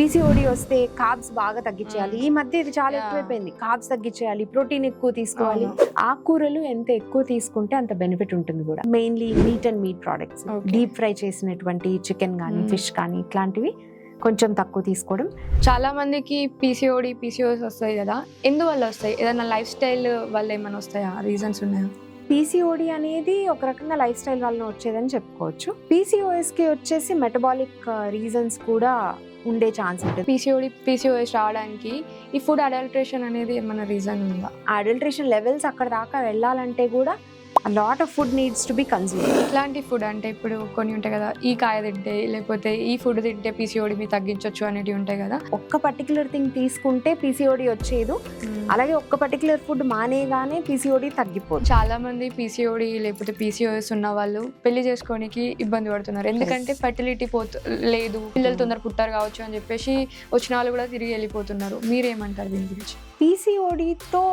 PCOD వస్తే carbs బాగా తగ్గించేయాలి. ఈ మధ్య ఇది చాలా ఎక్కువైపోయింది. కార్బ్స్ తగ్గించేయాలి, ప్రోటీన్ ఎక్కువ తీసుకోవాలి. ఆకుకూరలు ఎంత ఎక్కువ తీసుకుంటే అంత బెనిఫిట్ ఉంటుంది కూడా. Mainly meet and meet products, deep fry చేసినటువంటి చికెన్ కానీ ఫిష్ కానీ ఇట్లాంటివి కొంచెం తక్కువ తీసుకోవడం. చాలా మందికి పీసీఓఎస్ వస్తాయి కదా, ఎందువల్ల వస్తాయి? ఏదైనా లైఫ్ స్టైల్ వల్ల ఏమైనా వస్తాయా? రీజన్స్ ఉన్నాయా? పీసీఓడి అనేది ఒక రకంగా లైఫ్ స్టైల్ వల్ల వచ్చేదని చెప్పుకోవచ్చు. పీసీఓఎస్ కి వచ్చేసి మెటబాలిక్ రీజన్స్ కూడా ఉండే ఛాన్స్ ఉంటుంది. పీసీఓఎస్ రావడానికి ఈ ఫుడ్ అడల్ట్రేషన్ అనేది ఏమైనా రీజన్ ఉందా? అడల్ట్రేషన్ లెవెల్స్ అక్కడ దాకా వెళ్ళాలంటే కూడా lot of food needs to B consume. ఇట్లాంటి ఫుడ్ అంటే ఇప్పుడు కొన్ని ఉంటాయి కదా, ఈ కాయ తింటే లేకపోతే ఈ ఫుడ్ తింటే పీసీఓడి మీ తగ్గించవచ్చు అనేవి ఉంటాయి కదా. ఒక్క పర్టికులర్ థింగ్ తీసుకుంటే పీసీఓడి వచ్చేది, అలాగే ఒక్క పర్టికులర్ ఫుడ్ మానేగానే పీసీఓడి తగ్గిపోదు. చాలా మంది పీసీఓడి లేకపోతే పీసీఓఎస్ ఉన్న వాళ్ళు పెళ్లి చేసుకోనికి ఇబ్బంది పడుతున్నారు. ఎందుకంటే ఫర్టిలిటీ లేదు, పిల్లలు తొందర పుట్టారు కావచ్చు అని చెప్పేసి వచ్చిన వాళ్ళు కూడా తిరిగి వెళ్ళిపోతున్నారు. మీరేమంటారు దీని గురించి? పీసీఓడితో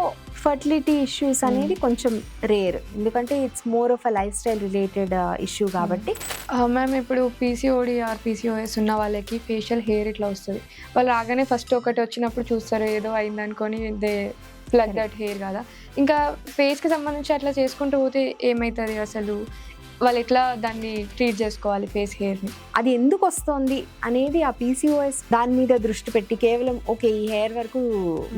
ఫర్టిలిటీ ఇష్యూస్ అనేది కొంచెం రేర్, ఎందుకంటే it's more of a life style related issue కాబట్టి. మ్యామ్, ఇప్పుడు పీసీఓడి ఆర్ పీసీఓఎస్ ఉన్న వాళ్ళకి ఫేషియల్ హెయిర్ ఇట్లా వస్తుంది. వాళ్ళు రాగానే ఫస్ట్ ఒకటి వచ్చినప్పుడు చూస్తారు ఏదో అయిందనుకొని దే ప్లగ్ దట్ హెయిర్ కదా. ఇంకా ఫేస్కి సంబంధించి అట్లా చేసుకుంటూ పోతే ఏమవుతుంది అసలు? వాళ్ళు ఎట్లా దాన్ని ట్రీట్ చేసుకోవాలి ఫేస్ హెయిర్ని? అది ఎందుకు వస్తుంది అనేది ఆ పీసీఓఎస్ దాని మీద దృష్టి పెట్టి కేవలం ఓకే ఈ హెయిర్ వరకు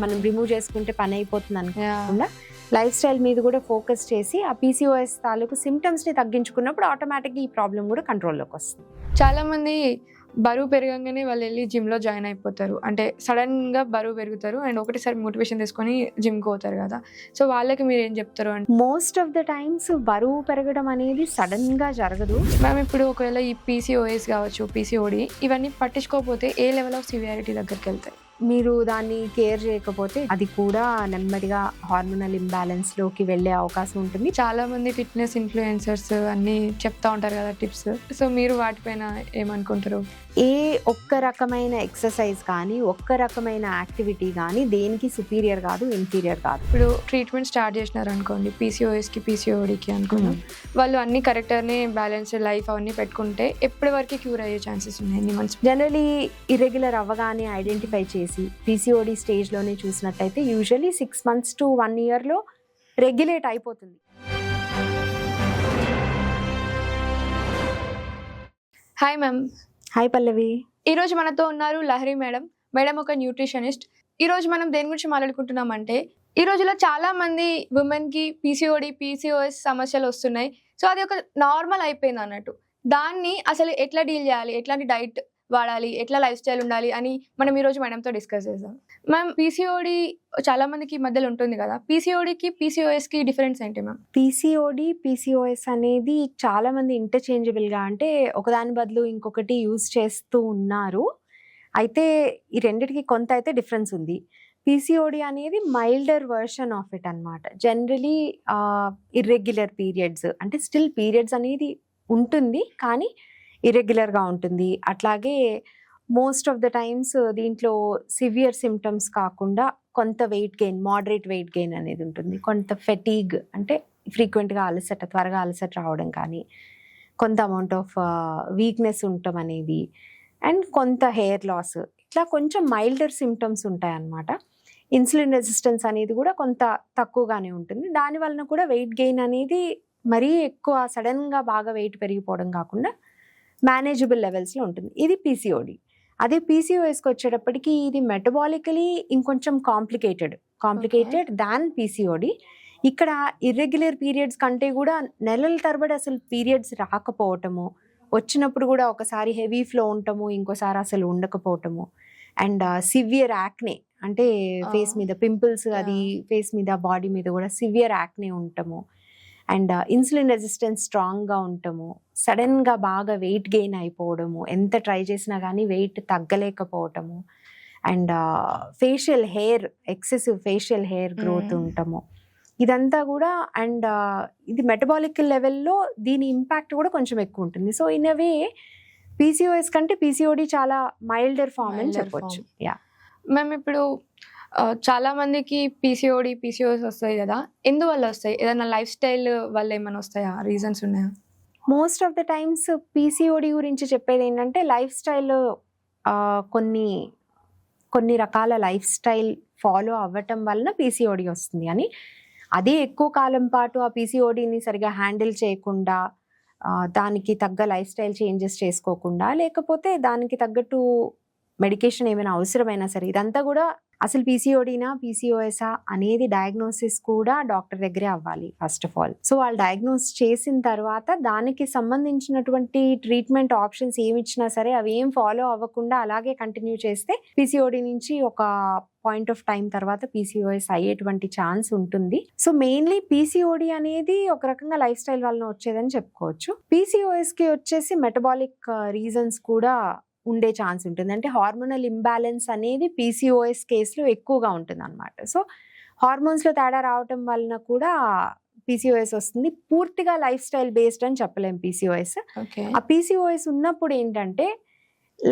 మనం రిమూవ్ చేసుకుంటే పని అయిపోతుంది అనుకోకుండా లైఫ్ స్టైల్ మీద కూడా ఫోకస్ చేసి ఆ పీసీఓఎస్ తాలూకు సిమ్టమ్స్ని తగ్గించుకున్నప్పుడు ఆటోమేటిక్గా ఈ ప్రాబ్లం కూడా కంట్రోల్లోకి వస్తుంది. చాలామంది బరువు పెరగంగానే వాళ్ళు వెళ్ళి జిమ్లో జాయిన్ అయిపోతారు. అంటే సడన్గా బరువు పెరుగుతారు అండ్ ఒకటేసారి మోటివేషన్ తీసుకొని జిమ్కి పోతారు కదా. సో వాళ్ళకి మీరు ఏం చెప్తారు? అంటే మోస్ట్ ఆఫ్ ద టైమ్స్ బరువు పెరగడం అనేది సడన్గా జరగదు. మ్యామ్, ఇప్పుడు ఒకవేళ ఈ పీసీఓఎస్ కావచ్చు, పీసీఓడి ఇవన్నీ పట్టించుకోకపోతే ఏ లెవెల్ ఆఫ్ సివియారిటీ దగ్గరికి వెళ్తాయి? మీరు దాన్ని కేర్ చేయకపోతే అది కూడా నెమ్మదిగా హార్మోనల్ ఇంబ్యాలెన్స్ లోకి వెళ్ళే అవకాశం ఉంటుంది. చాలా మంది ఫిట్నెస్ ఇన్ఫ్లుయెన్సర్స్ అన్ని చెప్తా ఉంటారు కదా టిప్స్. సో మీరు వాటిపైన ఏమనుకుంటారు? ఏ ఒక్క రకమైన ఎక్సర్సైజ్ కానీ ఒక్క రకమైన యాక్టివిటీ కానీ దేనికి సుపీరియర్ కాదు, ఇన్ఫీరియర్ కాదు. ఇప్పుడు ట్రీట్మెంట్ స్టార్ట్ చేసినారు అనుకోండి, పీసీఓఎస్కి పీసీఓడికి అనుకున్నాం, వాళ్ళు అన్ని కరెక్ట్గానే బ్యాలెన్స్డ్ లైఫ్ అవన్నీ పెట్టుకుంటే ఎప్పటి వరకు క్యూర్ అయ్యే ఛాన్సెస్ ఉన్నాయి? ఎన్ని మంత్స్? జనరలీ ఇర్రెగ్యులర్ అవ్వగానే ఐడెంటిఫై చేసి పీసీఓడి స్టేజ్లోనే చూసినట్టయితే యూజువల్లీ 6 months to 1 yearలో రెగ్యులేట్ అయిపోతుంది. Hi ma'am. హాయ్ పల్లవి. ఈరోజు మనతో ఉన్నారు లహరి మేడం. మేడం ఒక న్యూట్రిషనిస్ట్. ఈరోజు మనం దేని గురించి మాట్లాడుకుంటున్నామంటే, ఈ రోజులో చాలా మంది ఉమెన్కి పీసీఓడి పీసీఓఎస్ సమస్యలు వస్తున్నాయి. సో అది ఒక నార్మల్ అయిపోయింది అన్నట్టు. దాన్ని అసలు ఎట్లా డీల్ చేయాలి, ఎట్లాంటి డైట్ వాడాలి, ఎట్లా లైఫ్ స్టైల్ ఉండాలి అని మనం ఈరోజు మేడంతో డిస్కస్ చేద్దాం. మ్యామ్, పీసీఓడి చాలా మందికి మధ్యలో ఉంటుంది కదా, పీసీఓడికి పీసీఓఎస్కి డిఫరెన్స్ ఏంటి మ్యామ్? పీసీఓడి పీసీఓఎస్ అనేది చాలా మంది ఇంటర్చేంజబుల్గా, అంటే ఒకదాని బదులు ఇంకొకటి యూజ్ చేస్తూ ఉన్నారు. అయితే ఈ రెండిటికి కొంత అయితే డిఫరెన్స్ ఉంది. పీసీఓడి అనేది మైల్డర్ వర్షన్ ఆఫ్ ఇట్ అన్నమాట. జనరలీ ఇర్రెగ్యులర్ పీరియడ్స్, అంటే స్టిల్ పీరియడ్స్ అనేది ఉంటుంది కానీ ఇర్రెగ్యులర్గా ఉంటుంది. అట్లాగే మోస్ట్ ఆఫ్ ద టైమ్స్ దీంట్లో సివియర్ సిమ్టమ్స్ కాకుండా కొంత weight gain, moderate weight gain అనేది ఉంటుంది. కొంత ఫెటీగ్, అంటే ఫ్రీక్వెంట్గా త్వరగా అలసట రావడం కానీ, కొంత అమౌంట్ ఆఫ్ వీక్నెస్ ఉండటం అనేది, అండ్ కొంత హెయిర్ లాస్, ఇట్లా కొంచెం మైల్డర్ సిమ్టమ్స్ ఉంటాయన్నమాట. ఇన్సులిన్ రెసిస్టెన్స్ అనేది కూడా కొంత తక్కువగానే ఉంటుంది. దాని వలన కూడా వెయిట్ గెయిన్ అనేది మరీ ఎక్కువ సడన్గా బాగా వెయిట్ పెరిగిపోవడం కాకుండా మేనేజబుల్ లెవెల్స్లో ఉంటుంది. ఇది పీసీఓడి. అదే పీసీఓఎస్కి వచ్చేటప్పటికి ఇది మెటబాలికలీ ఇంకొంచెం కాంప్లికేటెడ్ దాన్ పీసీఓడి. ఇక్కడ ఇర్రెగ్యులర్ పీరియడ్స్ కంటే కూడా నెలల తరబడి అసలు పీరియడ్స్ రాకపోవటము, వచ్చినప్పుడు కూడా ఒకసారి హెవీ ఫ్లో ఉండటము, ఇంకోసారి అసలు ఉండకపోవటము, అండ్ సివియర్ యాక్నే, అంటే ఫేస్ మీద పింపుల్స్, అది ఫేస్ మీద బాడీ మీద కూడా సివియర్ యాక్నే ఉండటము, అండ్ ఇన్సులిన్ రెసిస్టెన్స్ స్ట్రాంగ్గా ఉండటము, సడన్గా బాగా వెయిట్ గెయిన్ అయిపోవడము, ఎంత ట్రై చేసినా కానీ వెయిట్ తగ్గలేకపోవటము, and facial hair, excessive facial hair growth ఉండటము, ఇదంతా కూడా. అండ్ ఇది మెటబాలిక్ లెవెల్లో దీని ఇంపాక్ట్ కూడా కొంచెం ఎక్కువ ఉంటుంది. So in a way PCOS కంటే పీసీఓడి చాలా మైల్డర్ ఫామ్ అని చెప్పొచ్చు. మ్యామ్, ఇప్పుడు చాలా మందికి పీసీఓడి పీసీఓఎస్ వస్తాయి కదా, ఎందువల్ల వస్తాయి? ఏదైనా లైఫ్ స్టైల్ వల్ల ఏమైనా వస్తాయా? రీజన్స్ ఉన్నాయా? Most of the times PCOD గురించి చెప్పేది ఏంటంటే లైఫ్ స్టైల్ కొన్ని కొన్ని రకాల లైఫ్ స్టైల్ ఫాలో అవ్వటం వలన పీసీఓడి వస్తుంది అని. అదే ఎక్కువ కాలం పాటు ఆ పీసీఓడిని సరిగా హ్యాండిల్ చేయకుండా, దానికి తగ్గ లైఫ్ స్టైల్ చేంజెస్ చేసుకోకుండా, లేకపోతే దానికి తగ్గట్టు మెడికేషన్ ఏమైనా అవసరమైనా సరే, ఇదంతా కూడా అసలు పీసీఓడినా పీసీఓఎసా అనేది డయాగ్నోసిస్ కూడా డాక్టర్ దగ్గరే అవ్వాలి ఫస్ట్ ఆఫ్ ఆల్. సో వాళ్ళు డయాగ్నోస్ చేసిన తర్వాత దానికి సంబంధించినటువంటి ట్రీట్మెంట్ ఆప్షన్స్ ఏమి ఇచ్చినా సరే అవి ఏం ఫాలో అవ్వకుండా అలాగే కంటిన్యూ చేస్తే పీసీఓడి నుంచి ఒక పాయింట్ ఆఫ్ టైం తర్వాత పీసీఓఎస్ అయ్యేటువంటి ఛాన్స్ ఉంటుంది. సో మెయిన్లీ పీసీఓడి అనేది ఒక రకంగా లైఫ్ స్టైల్ వలన వచ్చేదని చెప్పుకోవచ్చు. పీసీఓఎస్ కి వచ్చేసి మెటబాలిక్ రీజన్స్ కూడా ఉండే ఛాన్స్ ఉంటుంది. అంటే హార్మోనల్ ఇంబ్యాలెన్స్ అనేది పీసీఓఎస్ కేసులో ఎక్కువగా ఉంటుంది అనమాట. సో హార్మోన్స్లో తేడా రావటం వలన కూడా పీసీఓఎస్ వస్తుంది. పూర్తిగా లైఫ్ స్టైల్ బేస్డ్ అని చెప్పలేం పీసీఓఎస్. ఆ పీసీఓఎస్ ఉన్నప్పుడు ఏంటంటే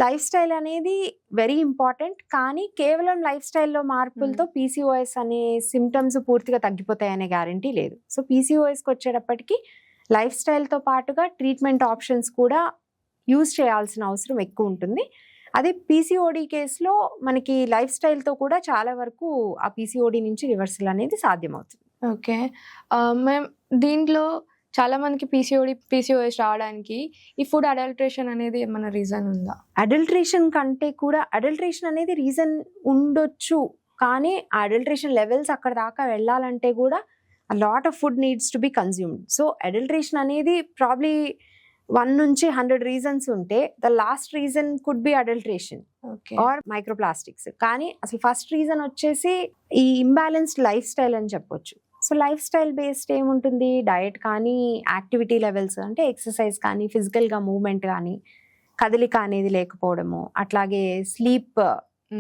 లైఫ్ స్టైల్ అనేది వెరీ ఇంపార్టెంట్, కానీ కేవలం లైఫ్ స్టైల్లో మార్పులతో పీసీఓఎస్ అనే సిమ్టమ్స్ పూర్తిగా తగ్గిపోతాయనే గ్యారంటీ లేదు. సో పీసీఓఎస్కి వచ్చేటప్పటికి లైఫ్ స్టైల్తో పాటుగా ట్రీట్మెంట్ ఆప్షన్స్ కూడా యూజ్ చేయాల్సిన అవసరం ఎక్కువ ఉంటుంది. అదే పీసీఓడి కేసులో మనకి లైఫ్ స్టైల్తో కూడా చాలా వరకు ఆ పీసీఓడి నుంచి రివర్సల్ అనేది సాధ్యమవుతుంది. ఓకే మ్యామ్, దీంట్లో చాలా మందికి పీసీఓఎస్ రావడానికి ఈ ఫుడ్ అడల్ట్రేషన్ అనేది ఏమైనా రీజన్ ఉందా? అడల్ట్రేషన్ కంటే కూడా అడల్ట్రేషన్ అనేది రీజన్ ఉండొచ్చు, కానీ ఆ అడల్ట్రేషన్ లెవెల్స్ అక్కడ దాకా వెళ్ళాలంటే కూడా lot of food needs to be consumed. So adulteration అనేది ప్రాబ్లీ 1 నుంచి 100 రీజన్స్ ఉంటే the last reason could be adulteration or microplastics. కానీ అసలు ఫస్ట్ రీజన్ వచ్చేసి ఈ ఇంబ్యాలెన్స్డ్ లైఫ్ స్టైల్ అని చెప్పొచ్చు. సో లైఫ్ స్టైల్ బేస్డ్ ఏముంటుంది, డయట్ కానీ, యాక్టివిటీ లెవెల్స్ అంటే ఎక్సర్సైజ్ కానీ, ఫిజికల్గా మూవ్మెంట్ కానీ, కదలిక అనేది లేకపోవడము, అట్లాగే స్లీప్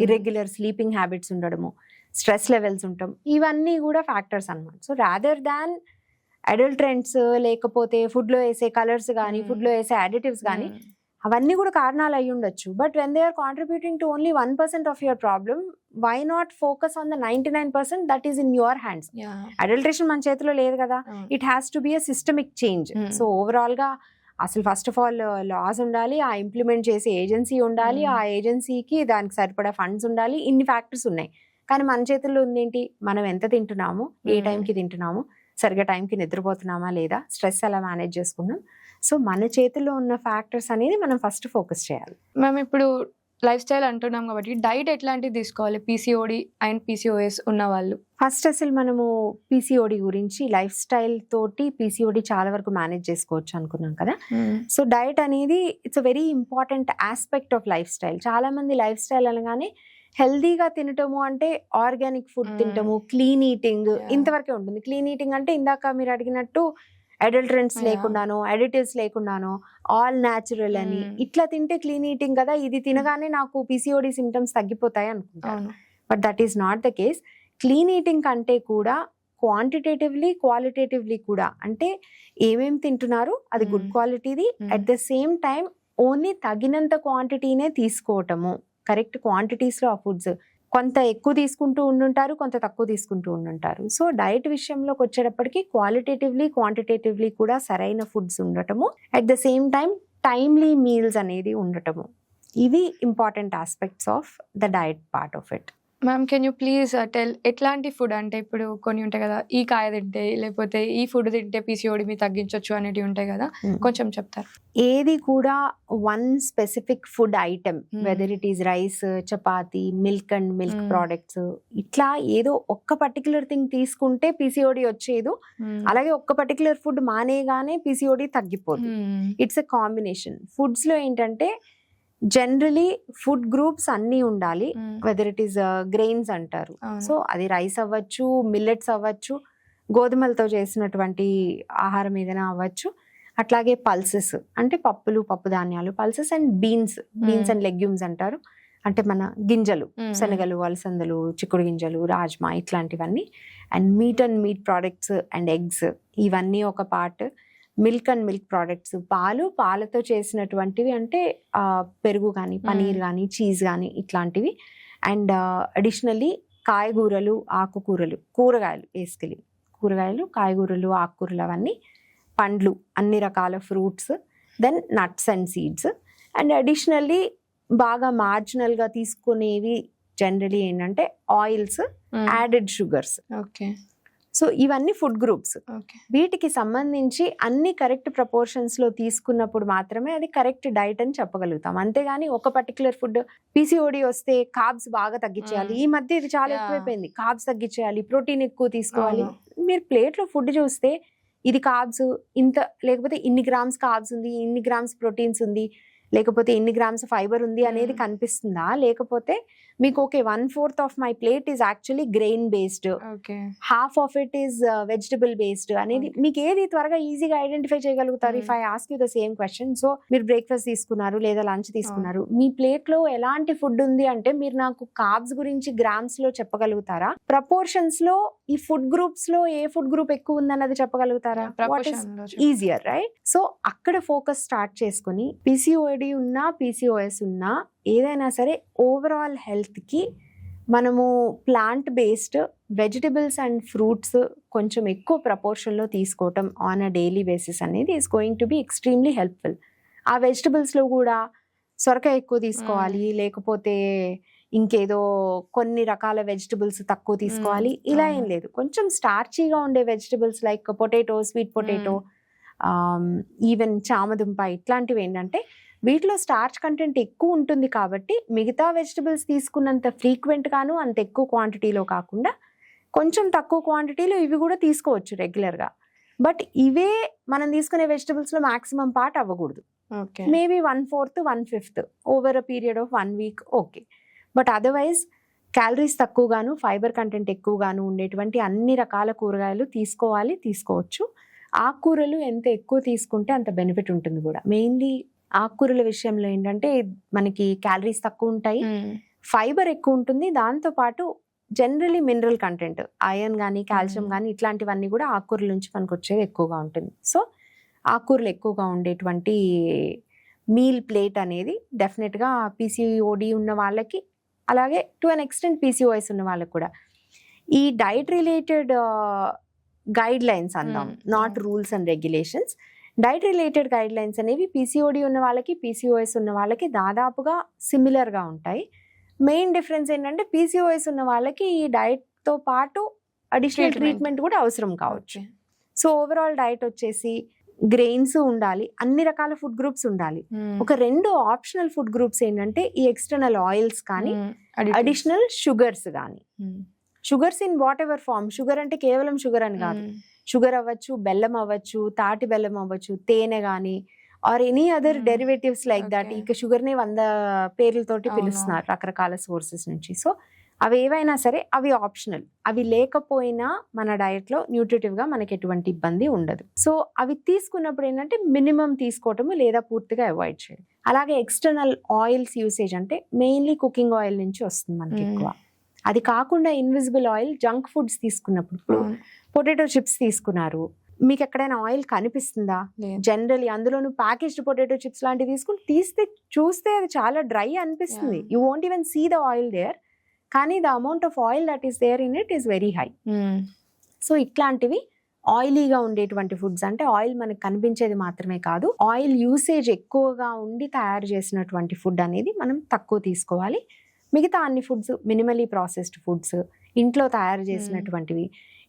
ఇర్రెగ్యులర్ స్లీపింగ్ హ్యాబిట్స్ ఉండడము, స్ట్రెస్ లెవెల్స్ ఉండటం, ఇవన్నీ కూడా ఫ్యాక్టర్స్ అన్నమాట. సో రాదర్ దాన్ అడల్ట్రెంట్స్ లేకపోతే ఫుడ్లో వేసే కలర్స్ కానీ, ఫుడ్లో వేసే అడిటివ్స్ కానీ, అవన్నీ కూడా కారణాలు అయి ఉండొచ్చు. But when they are contributing to only 1% of your problem, why not focus on the 99% that is in your hands. Adulteration మన చేతిలో లేదు కదా, it has to be a systemic change. So ఓవరాల్గా అసలు ఫస్ట్ ఆఫ్ ఆల్ లాస్ ఉండాలి, ఆ implement చేసే agency ఉండాలి, ఆ ఏజెన్సీకి దానికి సరిపడా ఫండ్స్ ఉండాలి, ఇన్ని ఫ్యాక్టర్స్ ఉన్నాయి. కానీ మన చేతుల్లో ఉందేంటి, మనం ఎంత తింటున్నాము, ఏ టైంకి తింటున్నాము, సరిగ్గా టైంకి నిద్రపోతున్నామా లేదా, స్ట్రెస్ ఎలా మేనేజ్ చేసుకున్నాం. సో మన చేతుల్లో ఉన్న ఫ్యాక్టర్స్ అనేది మనం ఫస్ట్ ఫోకస్ చేయాలి. మేము ఇప్పుడు లైఫ్ స్టైల్ అంటున్నాం కాబట్టి డైట్ ఎట్లాంటివి తీసుకోవాలి పీసీఓడి అండ్ పీసీఓఎస్ ఉన్న వాళ్ళు? ఫస్ట్ అసలు మనము పీసీఓడి గురించి లైఫ్ స్టైల్ తోటి పీసీఓడి చాలా వరకు మేనేజ్ చేసుకోవచ్చు అనుకున్నాం కదా. సో డైట్ అనేది it's a very important aspect of life style. చాలా మంది లైఫ్ స్టైల్ అనగానే హెల్దీగా తినటము అంటే ఆర్గానిక్ ఫుడ్ తినటము, క్లీన్ ఈటింగ్, ఇంతవరకే ఉంటుంది. క్లీన్ ఈటింగ్ అంటే ఇందాక మీరు అడిగినట్టు అడల్ట్రెంట్స్ లేకుండానో, అడిటివ్స్ లేకుండానో, ఆల్ న్యాచురల్ అని ఇట్లా తింటే క్లీన్ ఈటింగ్ కదా, ఇది తినగానే నాకు పీసీఓడి సిమ్టమ్స్ తగ్గిపోతాయి అనుకుంటాను. But that is not the case. Clean eating కంటే కూడా క్వాంటిటేటివ్లీ క్వాలిటేటివ్లీ కూడా, అంటే ఏమేమి తింటున్నారు అది గుడ్ క్వాలిటీది, at the same time only తగినంత క్వాంటిటీనే తీసుకోవటము, కరెక్ట్ క్వాంటిటీస్లో ఆ ఫుడ్స్. కొంత ఎక్కువ తీసుకుంటూ ఉండుంటారు, కొంత తక్కువ తీసుకుంటూ ఉండుంటారు. సో డైట్ విషయంలోకి వచ్చేటప్పటికి క్వాలిటేటివ్లీ క్వాంటిటేటివ్లీ కూడా సరైన ఫుడ్స్ ఉండటము, at the same time timely meals అనేది ఉండటము, ఇవి important aspects of the diet part of it. Ma'am, can you please tell ఎట్లాంటి ఫుడ్, అంటే ఇప్పుడు కొన్ని ఉంటాయి కదా, ఈ కాయ తింటే లేకపోతే ఈ ఫుడ్ తింటే పీసీఓడి మీ తగ్గించవచ్చు అనేవి ఉంటాయి కదా, కొంచెం చెప్తారు? ఏది కూడా one specific food item, whether it is rice, chapati, milk and milk products, ఇట్లా ఏదో ఒక్క పర్టికులర్ థింగ్ తీసుకుంటే పీసీఓడి వచ్చేదు, అలాగే ఒక్క పర్టికులర్ ఫుడ్ మానేగానే పీసీఓడి తగ్గిపోదు. It's a combination. ఫుడ్స్ లో ఏంటంటే జనరలీ ఫుడ్ గ్రూప్స్ అన్నీ ఉండాలి, వెదర్ ఇట్ ఈస్ గ్రెయిన్స్ అంటారు. సో అది రైస్ అవ్వచ్చు, మిల్లెట్స్ అవ్వచ్చు, గోధుమలతో చేసినటువంటి ఆహారం ఏదైనా అవ్వచ్చు, అట్లాగే పల్సెస్ అంటే పప్పులు, పప్పు ధాన్యాలు, pulses and beans and legumes అంటారు, అంటే మన గింజలు, శనగలు, అలసందలు, చిక్కుడు గింజలు, రాజ్మా, ఇట్లాంటివన్నీ. And meet products and eggs, ఇవన్నీ ఒక part. Milk and milk products, పాలతో చేసినటువంటివి, అంటే పెరుగు కానీ, పనీర్ కానీ, చీజ్ కానీ, ఇట్లాంటివి. అండ్ అడిషనల్లీ కాయగూరలు, ఆకుకూరలు, కూరగాయలు, బేసికలీ కూరగాయలు, కాయగూరలు, ఆకుకూరలు, అవన్నీ, పండ్లు, అన్ని రకాల fruits, then nuts and seeds. And additionally బాగా మార్జినల్గా తీసుకునేవి జనరలీ ఏంటంటే oils, added sugars. Okay. So ఇవన్నీ ఫుడ్ గ్రూప్స్. ఓకే. వీటికి సంబంధించి అన్ని కరెక్ట్ ప్రపోర్షన్స్లో తీసుకున్నప్పుడు మాత్రమే అది కరెక్ట్ డైట్ అని చెప్పగలుగుతాం. అంతేగాని ఒక పర్టికులర్ ఫుడ్ పీసీఓడి వస్తే కార్బ్స్ బాగా తగ్గించేయాలి, ఈ మధ్య ఇది చాలా ఎక్కువైపోయింది, కార్బ్స్ తగ్గించేయాలి, ప్రోటీన్ ఎక్కువ తీసుకోవాలి. మీరు ప్లేట్లో ఫుడ్ చూస్తే ఇది కార్బ్స్ ఇంత, లేకపోతే ఇన్ని గ్రామ్స్ కార్బ్స్ ఉంది, ఇన్ని గ్రామ్స్ ప్రోటీన్స్ ఉంది, లేకపోతే ఇన్ని గ్రామ్స్ ఫైబర్ ఉంది అనేది కనిపిస్తుందా? లేకపోతే మీకు okay 1/4 of my plate is actually grain based, half of it is vegetable based అనేది మీకు ఏది త్వరగా ఈజీగా ఐడెంటిఫై చేయగలుగుతారు? If I ask you the same question, so మీరు బ్రేక్ఫాస్ట్ తీసుకున్నారు లేదా లంచ్ తీసుకున్నారు, మీ ప్లేట్ లో ఎలాంటి ఫుడ్ ఉంది అంటే మీరు నాకు కార్బ్స్ గురించి గ్రామ్స్ లో చెప్పగలుగుతారా? ప్రపోర్షన్స్ లో ఈ ఫుడ్ గ్రూప్స్ లో ఏ ఫుడ్ గ్రూప్ ఎక్కువ ఉందన్నది చెప్పగలుగుతారా? What is easier, right? So అక్కడ ఫోకస్ స్టార్ట్ చేసుకుని పీసీఓడి ఉన్నా పీసీఓఎస్ ఉన్నా ఏదైనా సరే ఓవరాల్ హెల్త్కి మనము plant based vegetables and fruits కొంచెం ఎక్కువ ప్రపోర్షన్లో తీసుకోవటం ఆన్ అ డైలీ బేసిస్ అనేది is going to be extremely helpful. ఆ వెజిటబుల్స్లో కూడా సొరకాయ ఎక్కువ తీసుకోవాలి, లేకపోతే ఇంకేదో కొన్ని రకాల వెజిటబుల్స్ తక్కువ తీసుకోవాలి, ఇలా ఏం లేదు. కొంచెం స్టార్చీగా ఉండే vegetables like potato, sweet potato, even చామదుంప, ఇట్లాంటివి ఏంటంటే వీటిలో స్టార్చ్ కంటెంట్ ఎక్కువ ఉంటుంది కాబట్టి మిగతా వెజిటబుల్స్ తీసుకున్నంత ఫ్రీక్వెంట్ గాను అంత ఎక్కువ క్వాంటిటీలో కాకుండా కొంచెం తక్కువ క్వాంటిటీలో ఇవి కూడా తీసుకోవచ్చు రెగ్యులర్గా. బట్ ఇవే మనం తీసుకునే వెజిటబుల్స్లో మాక్సిమం పార్ట్ అవ్వకూడదు. Maybe 1/4, 1/5 over a period of 1 week okay. But otherwise calories తక్కువగాను ఫైబర్ కంటెంట్ ఎక్కువగాను ఉండేటువంటి అన్ని రకాల కూరగాయలు తీసుకోవచ్చు. ఆకుకూరలు ఎంత ఎక్కువ తీసుకుంటే అంత బెనిఫిట్ ఉంటుంది కూడా. మెయిన్లీ ఆకుకూరల విషయంలో ఏంటంటే మనకి క్యాలరీస్ తక్కువ ఉంటాయి, ఫైబర్ ఎక్కువ ఉంటుంది, దాంతోపాటు జనరలీ మినరల్ కంటెంట్ ఐరన్ కానీ కాల్షియం కానీ ఇట్లాంటివన్నీ కూడా ఆకుకూరల నుంచి మనకు వచ్చేది ఎక్కువగా ఉంటుంది. సో ఆకుకూరలు ఎక్కువగా ఉండేటువంటి మీల్ ప్లేట్ అనేది డెఫినెట్గా పీసీఓడి ఉన్న వాళ్ళకి, అలాగే టు అన్ ఎక్స్టెంట్ పీసీఓఎస్ ఉన్న వాళ్ళకి కూడా ఈ డైట్ రిలేటెడ్ గైడ్ లైన్స్ అందాం, not rules and regulations. Diet related guidelines అనేవి పీసీఓడి ఉన్న వాళ్ళకి పీసీఓఎస్ ఉన్న వాళ్ళకి దాదాపుగా సిమిలర్గా ఉంటాయి. మెయిన్ డిఫరెన్స్ ఏంటంటే పీసీఓఎస్ ఉన్న వాళ్ళకి ఈ డైట్తో పాటు అడిషనల్ ట్రీట్మెంట్ కూడా అవసరం కావచ్చు. సో ఓవరాల్ డైట్ వచ్చేసి గ్రెయిన్స్ ఉండాలి, అన్ని రకాల ఫుడ్ గ్రూప్స్ ఉండాలి. ఒక 2 ఆప్షనల్ ఫుడ్ గ్రూప్స్ ఏంటంటే ఈ ఎక్స్టర్నల్ ఆయిల్స్ కానీ అడిషనల్ షుగర్స్ కానీ. Sugars in whatever form, sugar అంటే కేవలం షుగర్ అని కాదు, షుగర్ అవ్వచ్చు, బెల్లం అవ్వచ్చు, తాటి బెల్లం అవ్వచ్చు, తేనె కానీ or any other derivatives like that. ఇక షుగర్ని 100 పేర్లతోటి పిలుస్తున్నారు రకరకాల సోర్సెస్ నుంచి. సో అవి ఏవైనా సరే అవి ఆప్షనల్, అవి లేకపోయినా మన డైట్లో న్యూట్రిటివ్గా మనకి ఎటువంటి ఇబ్బంది ఉండదు. సో అవి తీసుకున్నప్పుడు ఏంటంటే మినిమం తీసుకోవటము లేదా పూర్తిగా అవాయిడ్ చేయడం. అలాగే ఎక్స్టర్నల్ ఆయిల్స్ యూసేజ్ అంటే మెయిన్లీ కుకింగ్ ఆయిల్ నుంచి వస్తుంది మనకి ఎక్కువ. అది కాకుండా ఇన్విజిబుల్ ఆయిల్ జంక్ ఫుడ్స్ తీసుకున్నప్పుడు, ఇప్పుడు పొటాటో చిప్స్ తీసుకున్నారు, మీకు ఎక్కడైనా ఆయిల్ కనిపిస్తుందా? జనరలీ అందులోనూ ప్యాకేజ్డ్ పొటాటో చిప్స్ లాంటివి చూస్తే అది చాలా డ్రై అనిపిస్తుంది. You won't even see the oil there, కానీ the amount of oil that is there in it is very high. So ఇట్లాంటివి ఆయిలీగా ఉండేటువంటి ఫుడ్స్, అంటే ఆయిల్ మనకు కనిపించేది మాత్రమే కాదు, ఆయిల్ యూసేజ్ ఎక్కువగా ఉండి తయారు చేసినటువంటి ఫుడ్ అనేది మనం తక్కువ తీసుకోవాలి. మిగతా అన్ని ఫుడ్స్ మినిమలీ ప్రాసెస్డ్ ఫుడ్స్, ఇంట్లో తయారు చేసినటువంటివి.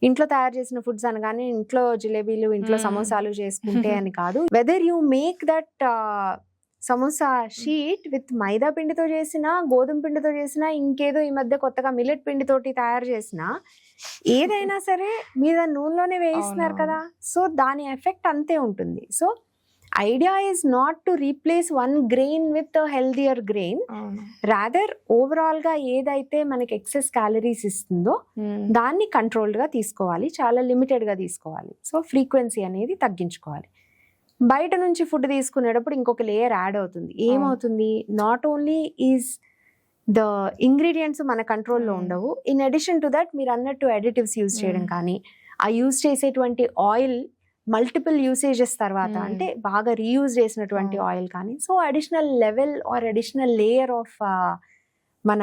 ఇంట్లో తయారు చేసిన ఫుడ్స్ అనగానే ఇంట్లో జిలేబీలు, ఇంట్లో సమోసాలు చేసుకుంటే అని కాదు. Whether you make that samosa sheet with maida పిండితో చేసినా, గోధుమ పిండితో చేసినా, ఇంకేదో ఈ మధ్య కొత్తగా మిల్లెట్ పిండితోటి తయారు చేసినా, ఏదైనా సరే మీద నూనెలోనే వేయిస్తున్నారు కదా. సో దాని ఎఫెక్ట్ అంతే ఉంటుంది. So idea is not to replace one grain with healthier grain, rather overall గా ఏదైతే మనకి ఎక్సెస్ క్యాలరీస్ ఇస్తుందో దాన్ని కంట్రోల్డ్ గా తీసుకోవాలి, చాలా లిమిటెడ్ గా తీసుకోవాలి. సో ఫ్రీక్వెన్సీ అనేది తగ్గించుకోవాలి. బయట నుంచి ఫుడ్ తీసుకునేటప్పుడు ఇంకొక లేయర్ యాడ్ అవుతుంది. ఏమవుతుంది, not only is the ingredients మన కంట్రోల్లో ఉండవు, ఇన్ అడిషన్ టు దట్ మీరు అన్నట్టు అడిటివ్స్ యూజ్ చేయడం కానీ, ఆ యూజ్ చేసేటువంటి ఆయిల్ మల్టిపుల్ యూసేజెస్ తర్వాత అంటే బాగా రీయూజ్ చేసినటువంటి ఆయిల్ కానీ, so additional level or additional layer of మన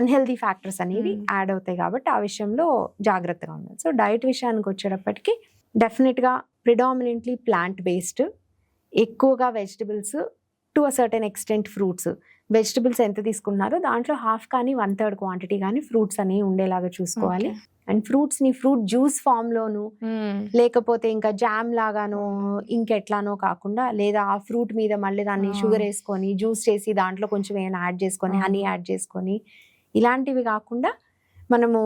అన్హెల్దీ ఫ్యాక్టర్స్ అనేవి యాడ్ అవుతాయి. కాబట్టి ఆ విషయంలో జాగ్రత్తగా ఉండాలి. సో డైట్ విషయానికి వచ్చేటప్పటికి డెఫినెట్గా ప్రిడామినెంట్లీ ప్లాంట్ బేస్డ్, ఎక్కువగా vegetables, to a certain extent fruits. Vegetables ఎంత తీసుకున్నారో దాంట్లో హాఫ్ కానీ 1/3 క్వాంటిటీ కానీ ఫ్రూట్స్ అనేవి ఉండేలాగా చూసుకోవాలి. అండ్ ఫ్రూట్స్ ని ఫ్రూట్ జ్యూస్ ఫామ్ లోను లేకపోతే ఇంకా జామ్ లాగానో ఇంకెట్లానో కాకుండా, లేదా ఆ ఫ్రూట్ మీద మళ్ళీ దాన్ని షుగర్ వేసుకొని జ్యూస్ చేసి దాంట్లో కొంచెం ఏమైనా యాడ్ చేసుకొని హనీ యాడ్ చేసుకొని ఇలాంటివి కాకుండా మనము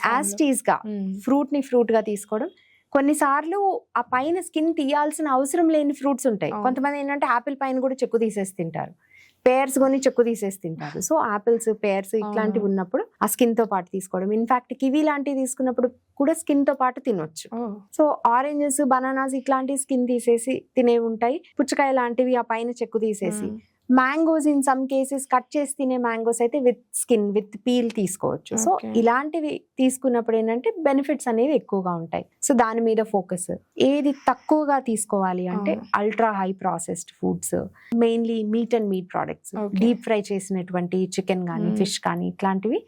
యాస్టీస్ గా ఫ్రూట్ ని ఫ్రూట్ గా తీసుకోవడం. కొన్నిసార్లు ఆ పైన స్కిన్ తీయాల్సిన అవసరం లేని ఫ్రూట్స్ ఉంటాయి. కొంతమంది ఏంటంటే ఆపిల్ పైన కూడా చెక్కు తీసేసి తింటారు, పేర్స్ కొని చెక్కు తీసేసి తింటారు. సో ఆపిల్స్, పేర్స్ ఇట్లాంటివి ఉన్నప్పుడు ఆ స్కిన్ తో పాటు తీసుకోవడం. ఇన్ఫాక్ట్ కివీ లాంటివి తీసుకున్నప్పుడు కూడా స్కిన్ తో పాటు తినొచ్చు. సో ఆరెంజెస్, బనానాస్ ఇట్లాంటివి స్కిన్ తీసేసి తినేవి ఉంటాయి. పుచ్చకాయ లాంటివి ఆ పైన చెక్కు తీసేసి. Mangoes in some cases cut చేసి తినే మ్యాంగోస్ అయితే విత్ స్కిన్ విత్ పీల్ తీసుకోవచ్చు. సో ఇలాంటివి తీసుకున్నప్పుడు ఏంటంటే బెనిఫిట్స్ అనేవి ఎక్కువగా ఉంటాయి. సో దాని మీద ఫోకస్. ఏది తక్కువగా తీసుకోవాలి అంటే ultra high processed foods, mainly meet and meet products, deep fry చేసినటువంటి చికెన్ కానీ ఫిష్ కానీ ఇట్లాంటివి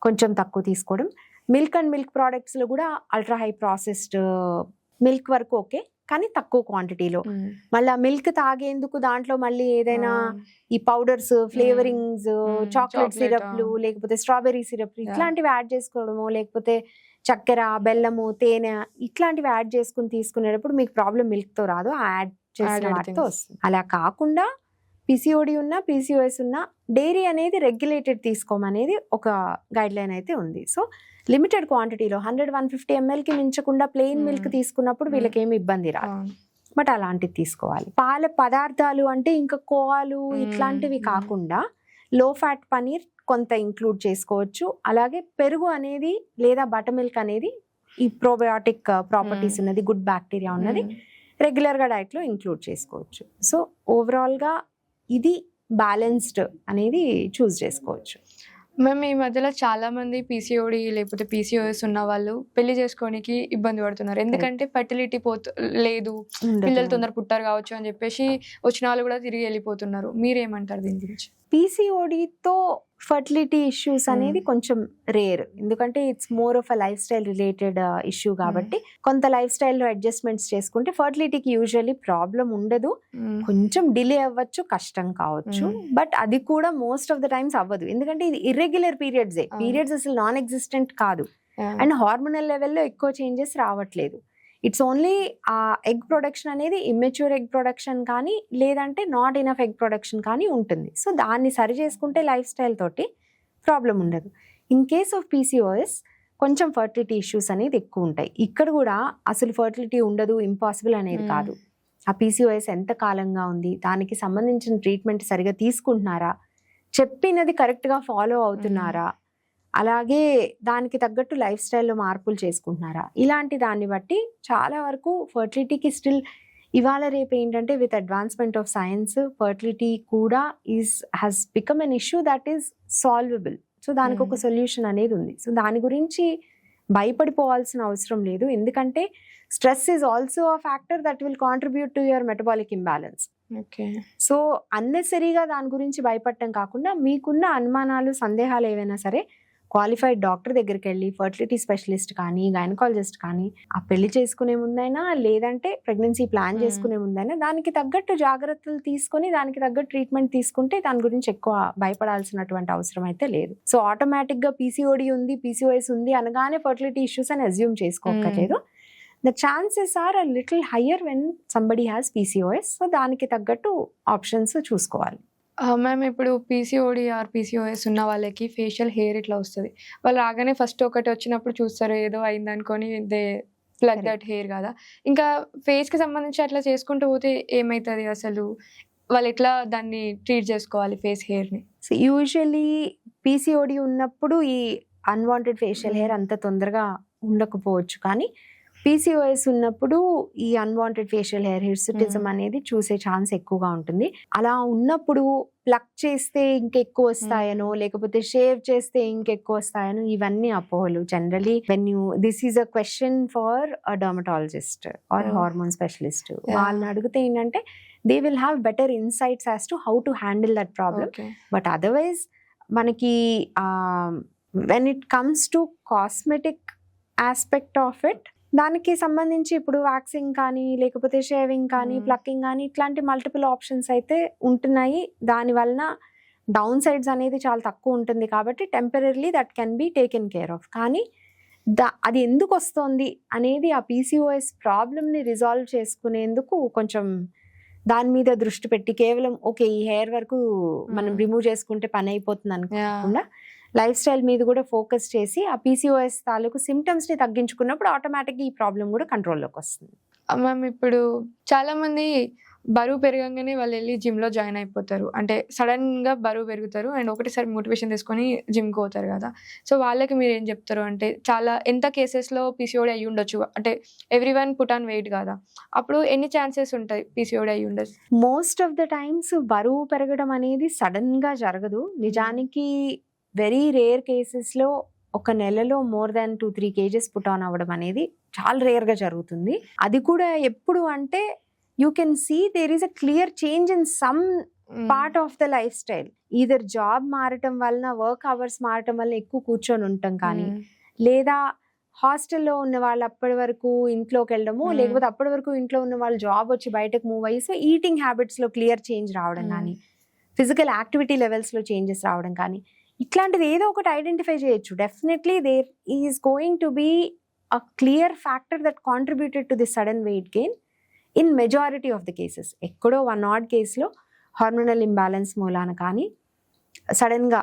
కొంచెం తక్కువ తీసుకోవడం. మిల్క్ అండ్ మిల్క్ ప్రోడక్ట్స్ లో కూడా అల్ట్రా హై ప్రాసెస్డ్ మిల్క్ వరకు ఓకే, కానీ తక్కువ క్వాంటిటీలో. మళ్ళీ ఆ మిల్క్ తాగేందుకు దాంట్లో మళ్ళీ ఏదైనా ఈ పౌడర్స్, ఫ్లేవరింగ్స్, చాక్లెట్ సిరప్లు లేకపోతే స్ట్రాబెర్రీ సిరప్ ఇట్లాంటివి యాడ్ చేసుకోవడము, లేకపోతే చక్కెర, బెల్లము, తేనె ఇట్లాంటివి యాడ్ చేసుకుని తీసుకునేటప్పుడు మీకు ప్రాబ్లం మిల్క్ తో రాదు, ఆ యాడ్ చేసిన వాటితో వస్తుంది. అలా కాకుండా పిసిఓడి ఉన్నా పిసిఓఎస్ ఉన్నా డైరీ అనేది రెగ్యులేటెడ్ తీసుకోమనేది ఒక గైడ్ లైన్ అయితే ఉంది. సో లిమిటెడ్ క్వాంటిటీలో 100-150 ml కి మించకుండా ప్లెయిన్ మిల్క్ తీసుకున్నప్పుడు వీళ్ళకి ఏమి ఇబ్బంది రాదు. బట్ అలాంటివి తీసుకోవాలి. పాల పదార్థాలు అంటే ఇంకా కోవాలు ఇట్లాంటివి కాకుండా లో ఫ్యాట్ పనీర్ కొంత ఇంక్లూడ్ చేసుకోవచ్చు. అలాగే పెరుగు అనేది లేదా బటర్ మిల్క్ అనేది ఈ ప్రోబయోటిక్ ప్రాపర్టీస్ ఉన్నది, గుడ్ బ్యాక్టీరియా ఉన్నది, రెగ్యులర్ గా డైట్ లో ఇంక్లూడ్ చేసుకోవచ్చు. సో ఓవరాల్ గా ఇది బ్యాలెన్స్డ్ అనేది చూస్ చేసుకోవచ్చు. మేము ఈ మధ్యలో చాలా మంది పీసీఓడి లేకపోతే పీసీఓఎస్ ఉన్న వాళ్ళు పెళ్లి చేసుకోవడానికి ఇబ్బంది పడుతున్నారు. ఎందుకంటే ఫర్టిలిటీ లేదు, పిల్లలు తొందర పుట్టారు కావచ్చు అని చెప్పేసి వచ్చిన వాళ్ళు కూడా తిరిగి వెళ్ళిపోతున్నారు. మీరేమంటారు దీని గురించి? పీసీఓడితో ఫర్టిలిటీ ఇష్యూస్ అనేది కొంచెం రేర్, ఎందుకంటే it's more of a life style related issue కాబట్టి కొంత లైఫ్ స్టైల్లో అడ్జస్ట్మెంట్స్ చేసుకుంటే ఫర్టిలిటీకి యూజువల్లీ ప్రాబ్లం ఉండదు. కొంచెం డిలే అవ్వచ్చు, కష్టం కావచ్చు, బట్ అది కూడా మోస్ట్ ఆఫ్ ద టైమ్స్ అవ్వదు. ఎందుకంటే ఇది ఇర్రెగ్యులర్ పీరియడ్స్ అసలు నాన్ ఎగ్జిస్టెంట్ కాదు. అండ్ హార్మోనల్ లెవెల్లో ఎక్కువ చేంజెస్ రావట్లేదు. ఇట్స్ ఓన్లీ ఆ ఎగ్ ప్రొడక్షన్ అనేది ఇమ్మెచ్యూర్ ఎగ్ ప్రొడక్షన్ కానీ లేదంటే నాట్ ఇనఫ్ ఎగ్ ప్రొడక్షన్ కానీ ఉంటుంది. సో దాన్ని సరి చేసుకుంటే లైఫ్ స్టైల్ తోటి ప్రాబ్లం ఉండదు. ఇన్ కేస్ ఆఫ్ పీసీఓఎస్ కొంచెం ఫర్టిలిటీ ఇష్యూస్ అనేది ఎక్కువ ఉంటాయి. ఇక్కడ కూడా అసలు ఫర్టిలిటీ ఉండదు, ఇంపాసిబుల్ అనేది కాదు. ఆ పీసీఓఎస్ ఎంత కాలంగా ఉంది, దానికి సంబంధించిన ట్రీట్మెంట్ సరిగా తీసుకుంటున్నారా, చెప్పినది కరెక్ట్గా ఫాలో అవుతున్నారా, అలాగే దానికి తగ్గట్టు లైఫ్ స్టైల్లో మార్పులు చేసుకుంటున్నారా, ఇలాంటి దాన్ని బట్టి చాలా వరకు ఫర్టిలిటీకి స్టిల్ ఇవాళ రేపు ఏంటంటే with advancement of science fertility కూడా has become an issue that is solvable. So దానికి ఒక సొల్యూషన్ అనేది ఉంది. సో దాని గురించి భయపడిపోవాల్సిన అవసరం లేదు, ఎందుకంటే stress is also a factor that will contribute to your metabolic imbalance. So అన్నెసరీగా దాని గురించి భయపడటం కాకుండా మీకున్న అనుమానాలు, సందేహాలు ఏవైనా సరే క్వాలిఫైడ్ డాక్టర్ దగ్గరికి వెళ్ళి ఫర్టిలిటీ స్పెషలిస్ట్ కానీ గైనకాలజిస్ట్ కానీ ఆ పెళ్లి చేసుకునే ముందైనా లేదంటే ప్రెగ్నెన్సీ ప్లాన్ చేసుకునే ముందైనా దానికి తగ్గట్టు జాగ్రత్తలు తీసుకొని దానికి తగ్గట్టు ట్రీట్మెంట్ తీసుకుంటే దాని గురించి ఎక్కువ భయపడాల్సినటువంటి అవసరం అయితే లేదు. సో ఆటోమేటిక్ గా పీసీఓడి ఉంది, పీసీఓఎస్ ఉంది అనగానే ఫర్టిలిటీ ఇష్యూస్ అని assume చేసుకోకలేదు. The chances are a little higher when somebody has PCOS. So దానికి తగ్గట్టు ఆప్షన్స్ చూసుకోవాలి. మ్యామ్ ఇప్పుడు పీసీఓడి ఆర్ పీసీఓఎస్ ఉన్న వాళ్ళకి ఫేషియల్ హెయిర్ ఇట్లా వస్తుంది. వాళ్ళు రాగానే ఫస్ట్ ఒకటి వచ్చినప్పుడు చూస్తారు ఏదో అయింది అనుకొని దే ప్లగ్ దట్ హెయిర్ కదా. ఇంకా ఫేస్కి సంబంధించి అట్లా చేసుకుంటూ పోతే ఏమవుతుంది అసలు? వాళ్ళు ఎట్లా దాన్ని ట్రీట్ చేసుకోవాలి ఫేస్ హెయిర్ని? సో యూజువల్లీ పీసీఓడి ఉన్నప్పుడు ఈ అన్వాంటెడ్ ఫేషియల్ హెయిర్ అంత తొందరగా ఉండకపోవచ్చు, కానీ పీసీఓఎస్ ఉన్నప్పుడు ఈ అన్వాంటెడ్ ఫేషియల్ హెయిర్ హిర్సుటిజం అనేది చూసే ఛాన్స్ ఎక్కువగా ఉంటుంది. అలా ఉన్నప్పుడు ప్లక్ చేస్తే ఇంకెక్కువ వస్తాయనో లేకపోతే షేవ్ చేస్తే ఇంకెక్కువ వస్తాయనో ఇవన్నీ అపోహలు. Generally when you this is a question for a dermatologist or hormone specialist. వాళ్ళని అడిగితే ఏంటంటే they will have better insights as to how to handle that problem. But otherwise మనకి when it comes to cosmetic aspect of it, దానికి సంబంధించి ఇప్పుడు waxing కానీ లేకపోతే shaving కానీ ప్లక్కింగ్ కానీ ఇట్లాంటి మల్టిపుల్ ఆప్షన్స్ అయితే ఉంటున్నాయి. దాని వలన డౌన్ సైడ్స్ అనేది చాలా తక్కువ ఉంటుంది కాబట్టి temporary that can be taken care of. కానీ అది ఎందుకు వస్తుంది అనేది ఆ పీసీఓఎస్ ప్రాబ్లమ్ని రిజాల్వ్ చేసుకునేందుకు కొంచెం దాని మీద దృష్టి పెట్టి కేవలం ఓకే ఈ హెయిర్ వరకు మనం రిమూవ్ చేసుకుంటే పని అయిపోతుంది అనుకోకుండా లైఫ్ స్టైల్ మీద కూడా ఫోకస్ చేసి ఆ పీసీఓఎస్ తాలూకు సిమ్టమ్స్ని తగ్గించుకున్నప్పుడు ఆటోమేటిక్గా ఈ ప్రాబ్లం కూడా కంట్రోల్లోకి వస్తుంది. మ్యామ్ ఇప్పుడు చాలా మంది బరువు పెరగంగానే వాళ్ళు వెళ్ళి జిమ్లో జాయిన్ అయిపోతారు, అంటే సడన్గా బరువు పెరుగుతారు అండ్ ఒకటేసారి మోటివేషన్ తీసుకొని జిమ్కి పోతారు కదా. సో వాళ్ళకి మీరు ఏం చెప్తారు అంటే చాలా ఎంత కేసెస్లో పీసీఓడి అయ్యి ఉండొచ్చు, అంటే ఎవ్రీవన్ పుట్ ఆన్ వెయిట్ కదా, అప్పుడు ఎన్ని ఛాన్సెస్ ఉంటాయి పీసీఓడి అయ్యి ఉండొచ్చు? మోస్ట్ ఆఫ్ ద టైమ్స్ బరువు పెరగడం అనేది సడన్గా జరగదు. నిజానికి వెరీ రేర్ కేసెస్లో ఒక నెలలో more than 2-3 kgs put on అవ్వడం అనేది చాలా రేర్గా జరుగుతుంది. అది కూడా ఎప్పుడు అంటే you can see there is a clear change in some part of the lifestyle. Either job మారటం వలన, వర్క్ అవర్స్ మారటం వల్ల ఎక్కువ కూర్చొని ఉండటం కానీ, లేదా హాస్టల్లో ఉన్న వాళ్ళు అప్పటి వరకు ఇంట్లోకి వెళ్ళడము, లేకపోతే అప్పటి వరకు ఇంట్లో ఉన్న వాళ్ళు జాబ్ వచ్చి బయటకు మూవ్ అయ్యి సో ఈటింగ్ హ్యాబిట్స్లో క్లియర్ చేంజ్ రావడం కానీ, ఫిజికల్ యాక్టివిటీ లెవెల్స్లో చేంజెస్ రావడం కానీ, ఇట్లాంటిది ఏదో ఒకటి ఐడెంటిఫై చేయొచ్చు. Definitely there is going to be a clear factor that contributed to the sudden weight gain in majority of the cases. ఎక్కడో 1-odd కేసులో హార్మోనల్ ఇంబ్యాలెన్స్ మూలాన కానీ సడన్గా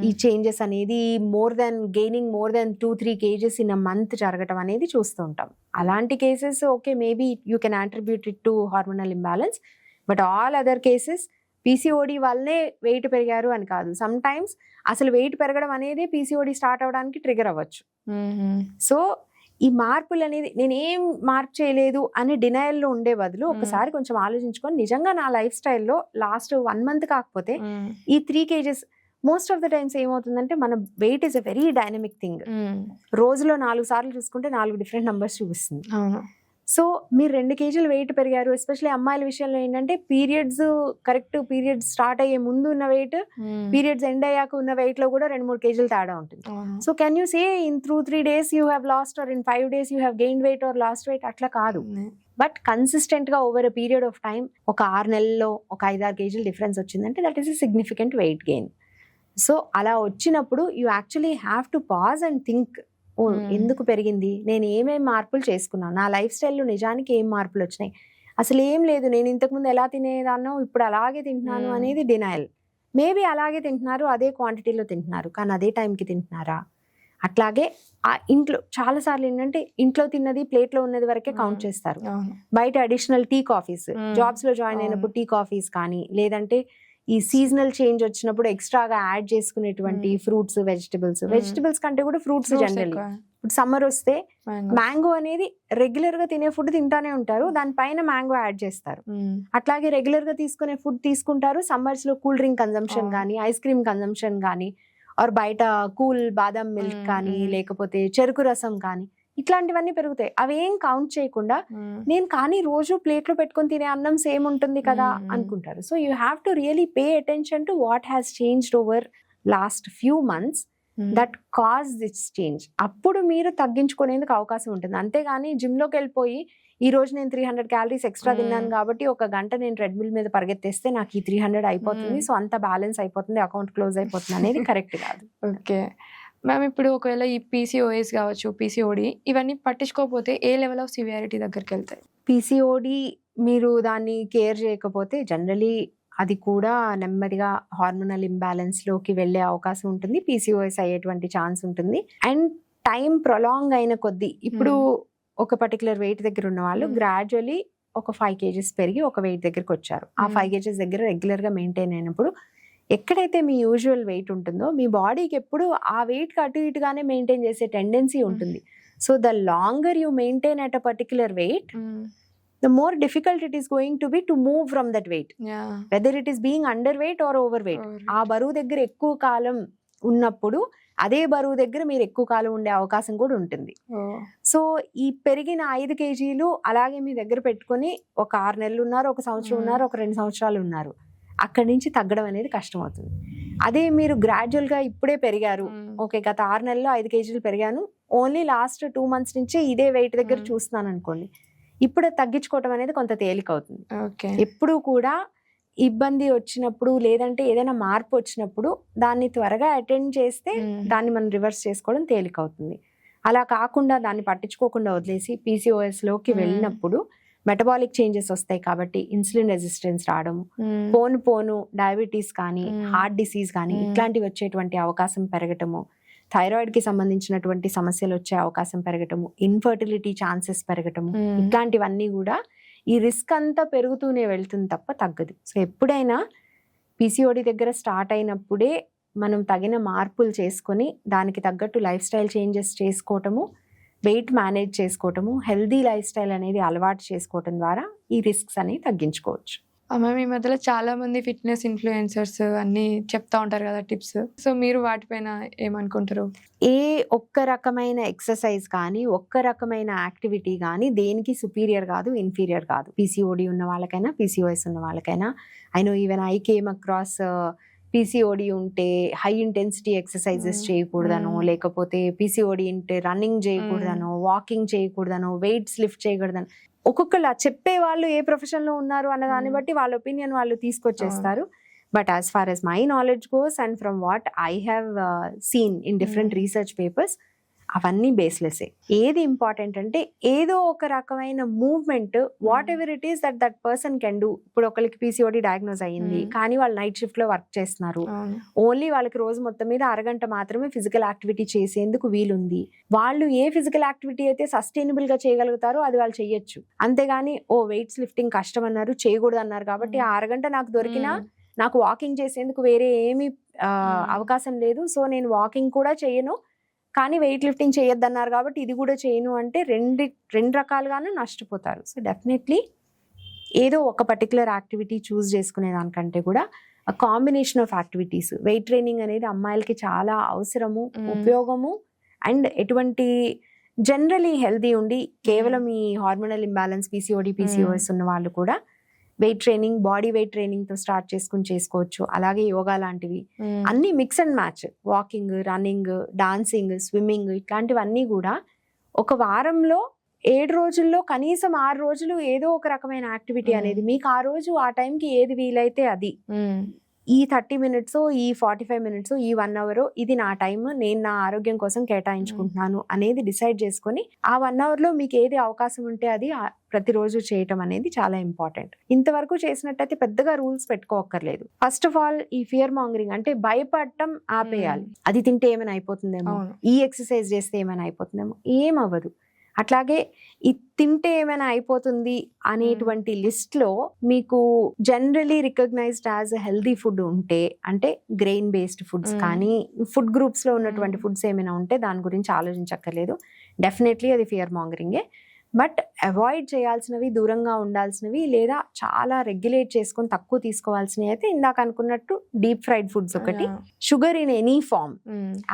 ఈ చేంజెస్ అనేది more than 2-3 kgs in a month జరగటం అనేది చూస్తూ ఉంటాం. అలాంటి cases okay maybe you can attribute it to hormonal imbalance, but all other cases PCOD వల్లనే వెయిట్ పెరిగారు అని కాదు. సమ్ టైమ్స్ అసలు వెయిట్ పెరగడం అనేది పీసీఓడి స్టార్ట్ అవడానికి ట్రిగర్ అవ్వచ్చు. సో ఈ మార్పులు అనేది నేనేం మార్పు చేయలేదు అని డినయల్లో ఉండే బదులు ఒకసారి కొంచెం ఆలోచించుకొని నిజంగా నా లైఫ్ స్టైల్లో లాస్ట్ 1 month కాకపోతే ఈ 3 kgs most of the times ఏమవుతుందంటే మన weight is a very dynamic thing. రోజులో 4 సార్లు చూసుకుంటే 4 డిఫరెంట్ నంబర్స్ చూపిస్తుంది. సో మీరు 2 kgs వెయిట్ పెరిగారు. ఎస్పెషల్లీ అమ్మాయిల విషయంలో ఏంటంటే పీరియడ్స్ స్టార్ట్ అయ్యే ముందు ఉన్న వెయిట్, పీరియడ్స్ ఎండ్ అయ్యాక ఉన్న వెయిట్ లో కూడా 2-3 kgs తేడా ఉంటుంది. So can you say in 3 days you have lost or in 5 days you have gain weight or lost weight? అట్లా కాదు. బట్ కన్సిస్టెంట్ గా over a period of time ఒక 6 నెలల్లో ఒక 5-6 kgs డిఫరెన్స్ వచ్చిందంటే that is a significant weight gain. So అలా వచ్చినప్పుడు you actually have to pause and think, ఓ ఎందుకు పెరిగింది, నేను ఏమేమి మార్పులు చేసుకున్నాను, నా లైఫ్ స్టైల్లో నిజానికి ఏం మార్పులు వచ్చినాయి, అసలు ఏం లేదు, నేను ఇంతకుముందు ఎలా తినేదాన్నో ఇప్పుడు అలాగే తింటున్నాను అనేది డినయల్. మేబీ అలాగే తింటున్నారు, అదే క్వాంటిటీలో తింటున్నారు, కానీ అదే టైంకి తింటున్నారా? అట్లాగే ఆ ఇంట్లో చాలాసార్లు ఏంటంటే ఇంట్లో తిన్నది ప్లేట్లో ఉన్నది వరకే కౌంట్ చేస్తారు. బయట అడిషనల్ టీ కాఫీస్, జాబ్స్లో జాయిన్ అయినప్పుడు టీ కాఫీస్ కానీ, లేదంటే ఈ సీజనల్ చేంజ్ వచ్చినప్పుడు ఎక్స్ట్రాగా యాడ్ చేసుకునేటువంటి ఫ్రూట్స్, వెజిటబుల్స్ కంటే కూడా ఫ్రూట్స్ జనరల్లీ. ఇప్పుడు సమ్మర్ వస్తే మ్యాంగో అనేది రెగ్యులర్ గా తినే ఫుడ్ తింటానే ఉంటారు, దానిపైన మ్యాంగో యాడ్ చేస్తారు. అట్లాగే రెగ్యులర్ గా తీసుకునే ఫుడ్ తీసుకుంటారు, సమ్మర్స్ లో కూల్ డ్రింక్ కన్జంప్షన్ కానీ, ఐస్ క్రీమ్ కన్జంప్షన్ కానీ, ఆర్ బయట కూల్ బాదం మిల్క్ కానీ, లేకపోతే చెరుకు రసం కానీ, ఇట్లాంటివన్నీ పెరుగుతాయి. అవేం కౌంట్ చేయకుండా నేను కానీ రోజు ప్లేట్లో పెట్టుకొని తినే అన్నం సేమ్ ఉంటుంది కదా అనుకుంటారు. So you have to really pay attention to what has changed over last few months that cause this change. అప్పుడు మీరు తగ్గించుకునేందుకు అవకాశం ఉంటుంది. అంతేగాని జిమ్లోకి వెళ్ళిపోయి ఈ రోజు నేను 300 calories ఎక్స్ట్రా తిన్నాను కాబట్టి 1 గంట నేను ట్రెడ్మిల్ మీద పరిగెత్తేస్తే నాకు ఈ 300 అయిపోతుంది, సో అంత బ్యాలెన్స్ అయిపోతుంది, అకౌంట్ క్లోజ్ అయిపోతుంది అనేది కరెక్ట్ కాదు. ఓకే మ్యామ్, ఇప్పుడు ఒకవేళ ఈ పీసీఓఎస్ కావచ్చు, పీసీఓడి ఇవన్నీ పట్టించుకోకపోతే ఏ లెవెల్ ఆఫ్ సివియారిటీ దగ్గరికి వెళ్తాయి? పీసీఓడి మీరు దాన్ని కేర్ చేయకపోతే జనరలీ అది కూడా నెమ్మదిగా హార్మోనల్ ఇంబ్యాలెన్స్లోకి వెళ్ళే అవకాశం ఉంటుంది, పీసీఓఎస్ అయ్యేటువంటి ఛాన్స్ ఉంటుంది. అండ్ టైం ప్రొలాంగ్ అయిన కొద్దీ ఇప్పుడు ఒక పర్టికులర్ వెయిట్ దగ్గర ఉన్న వాళ్ళు గ్రాడ్యువలీ ఒక 5 kgs పెరిగి ఒక వెయిట్ దగ్గరికి వచ్చారు. ఆ 5 kgs దగ్గర రెగ్యులర్గా మెయింటైన్ అయినప్పుడు ఎక్కడైతే మీ యూజువల్ వెయిట్ ఉంటుందో మీ బాడీకి ఎప్పుడు ఆ వెయిట్కి అటు ఇటుగానే మెయింటైన్ చేసే టెండెన్సీ ఉంటుంది. So the longer you maintain at a particular weight, the more difficult it is going to be to move from that weight, whether it is being underweight or overweight. ఆ బరువు దగ్గర ఎక్కువ కాలం ఉన్నప్పుడు అదే బరువు దగ్గర మీరు ఎక్కువ కాలం ఉండే అవకాశం కూడా ఉంటుంది. సో ఈ పెరిగిన 5 kgs అలాగే మీ దగ్గర పెట్టుకొని ఒక 6 నెలలు ఉన్నారు, ఒక సంవత్సరం ఉన్నారు, ఒక 2 సంవత్సరాలు ఉన్నారు, అక్కడి నుంచి తగ్గడం అనేది కష్టం అవుతుంది. అదే మీరు గ్రాడ్యువల్ గా ఇప్పుడే పెరిగారు, ఓకే గత 6 నెలల్లో 5 kgs పెరిగాను, ఓన్లీ లాస్ట్ 2 months నుంచి ఇదే వెయిట్ దగ్గర చూస్తున్నాను అనుకోండి, ఇప్పుడు తగ్గించుకోవటం అనేది కొంత తేలిక అవుతుంది. ఎప్పుడు కూడా ఇబ్బంది వచ్చినప్పుడు లేదంటే ఏదైనా మార్పు వచ్చినప్పుడు దాన్ని త్వరగా అటెండ్ చేస్తే దాన్ని మనం రివర్స్ చేసుకోవడం తేలికవుతుంది. అలా కాకుండా దాన్ని పట్టించుకోకుండా వదిలేసి పీసీఓఎస్లోకి వెళ్ళినప్పుడు మెటబాలిక్ చేంజెస్ వస్తాయి కాబట్టి ఇన్సులిన్ రెసిస్టెన్స్ రావడము, పోను డయాబెటీస్ కానీ హార్ట్ డిసీజ్ కానీ ఇట్లాంటివి వచ్చేటువంటి అవకాశం పెరగటము, థైరాయిడ్కి సంబంధించినటువంటి సమస్యలు వచ్చే అవకాశం పెరగటము, ఇన్ఫర్టిలిటీ ఛాన్సెస్ పెరగటము, ఇట్లాంటివన్నీ కూడా ఈ రిస్క్ అంతా పెరుగుతూనే వెళ్తుంది తప్ప తగ్గదు. సో ఎప్పుడైనా పీసీఓడి దగ్గర స్టార్ట్ అయినప్పుడే మనం తగిన మార్పులు చేసుకొని దానికి తగ్గట్టు లైఫ్ స్టైల్ చేంజెస్ చేసుకోవటము, వెయిట్ మేనేజ్ చేసుకోవటము, హెల్దీ లైఫ్ స్టైల్ అనేది అలవాటు చేసుకోవటం ద్వారా ఈ రిస్క్స్ అనేవి తగ్గించుకోవచ్చు. మ్యామ్, ఈ మధ్యలో చాలా మంది ఫిట్నెస్ ఇన్ఫ్లుయెన్సర్స్ అన్ని చెప్తా ఉంటారు కదా టిప్స్. సో మీరు వాటిపైన ఏమనుకుంటారు? ఏ ఒక్క రకమైన ఎక్సర్సైజ్ కానీ ఒక్క రకమైన యాక్టివిటీ కానీ దేనికి సుపీరియర్ కాదు, ఇన్ఫీరియర్ కాదు. పీసీఓడి ఉన్న వాళ్ళకైనా పీసీఓఎస్ ఉన్న వాళ్ళకైనా. I know even I came across PCOD ఉంటే హై ఇంటెన్సిటీ ఎక్సర్సైజెస్ చేయకూడదనో, లేకపోతే పీసీఓడి ఉంటే రన్నింగ్ చేయకూడదనో, వాకింగ్ చేయకూడదనో, వెయిట్స్ లిఫ్ట్ చేయకూడదనో, ఒక్కొక్కరు చెప్పే వాళ్ళు ఏ ప్రొఫెషన్ లో ఉన్నారు అన్న దాన్ని బట్టి వాళ్ళ ఒపీనియన్ వాళ్ళు తీసుకొచ్చేస్తారు. But as far as my knowledge goes and from what I have seen in different research papers, అవన్నీ బేస్లెస్. ఏది ఇంపార్టెంట్ అంటే ఏదో ఒక రకమైన movement, whatever it is that person can do. ఇప్పుడు ఒకరికి పీసీఓడి డయాగ్నోజ్ అయ్యింది కానీ వాళ్ళు నైట్ షిఫ్ట్ లో వర్క్ చేస్తున్నారు, ఓన్లీ వాళ్ళకి రోజు మొత్తం మీద అరగంట మాత్రమే ఫిజికల్ యాక్టివిటీ చేసేందుకు వీలుంది. వాళ్ళు ఏ ఫిజికల్ యాక్టివిటీ అయితే సస్టైనబుల్ గా చేయగలుగుతారో అది వాళ్ళు చెయ్యొచ్చు. అంతేగాని వెయిట్స్ లిఫ్టింగ్ కష్టం అన్నారు, చేయకూడదు అన్నారు కాబట్టి ఆ అరగంట నాకు దొరికినా నాకు వాకింగ్ చేసేందుకు వేరే ఏమీ అవకాశం లేదు, సో నేను వాకింగ్ కూడా చేయను కానీ వెయిట్ లిఫ్టింగ్ చేయొద్దన్నారు కాబట్టి ఇది కూడా చేయను అంటే రెండు రకాలుగానే నష్టపోతారు. సో డెఫినెట్లీ ఏదో ఒక పర్టికులర్ యాక్టివిటీ చూస్ చేసుకునే దానికంటే కూడా combination of activities. Weight training అనేది అమ్మాయిలకి చాలా అవసరము, ఉపయోగము. అండ్ ఎటువంటి జనరలీ హెల్దీ ఉండి కేవలం ఈ హార్మోనల్ ఇంబ్యాలెన్స్ పీసీఓడి పీసీఓఎస్ ఉన్న వాళ్ళు కూడా weight training, body weight training తో స్టార్ట్ చేసుకుని చేసుకోవచ్చు. అలాగే యోగా లాంటివి అన్ని mix and match, walking, running, dancing, swimming ఇట్లాంటివన్నీ కూడా ఒక వారంలో 7 రోజుల్లో కనీసం 6 రోజులు ఏదో ఒక రకమైన యాక్టివిటీ అనేది మీకు ఆ రోజు ఆ టైంకి ఏది వీలైతే అది. ఈ 30 minutes, ఈ 45 minutes, ఈ 1 hour ఇది నా టైం, నేను నా ఆరోగ్యం కోసం కేటాయించుకుంటున్నాను అనేది డిసైడ్ చేసుకొని ఆ 1 hour లో మీకు ఏది అవకాశం ఉంటే అది ప్రతిరోజు చేయటం అనేది చాలా ఇంపార్టెంట్. ఇంతవరకు చేసినట్టయితే పెద్దగా రూల్స్ పెట్టుకోక్కర్లేదు. ఫస్ట్ ఆఫ్ ఆల్ ఈ ఫియర్ మాంగరింగ్ అంటే భయపడటం ఆపేయాలి. అది తింటే ఏమైనా అయిపోతుందేమో, ఈ ఎక్సర్సైజ్ చేస్తే ఏమైనా అయిపోతుందేమో, ఏమవ్వదు. అట్లాగే ఇది తింటే ఏమైనా అయిపోతుంది అనేటువంటి లిస్ట్ లో మీకు generally recognised as healthy food ఉంటే, అంటే గ్రెయిన్ బేస్డ్ ఫుడ్స్ కానీ ఫుడ్ గ్రూప్స్ లో ఉన్నటువంటి ఫుడ్స్ ఏమైనా ఉంటే దాని గురించి ఆలోచించక్కర్లేదు. డెఫినెట్లీ అది ఫియర్ మాంగరింగే. బట్ అవాయిడ్ చేయాల్సినవి, దూరంగా ఉండాల్సినవి లేదా చాలా రెగ్యులేట్ చేసుకొని తక్కువ తీసుకోవాల్సినవి అయితే ఇందాక అనుకున్నట్టు డీప్ ఫ్రైడ్ ఫుడ్స్ ఒకటి, sugar in any form,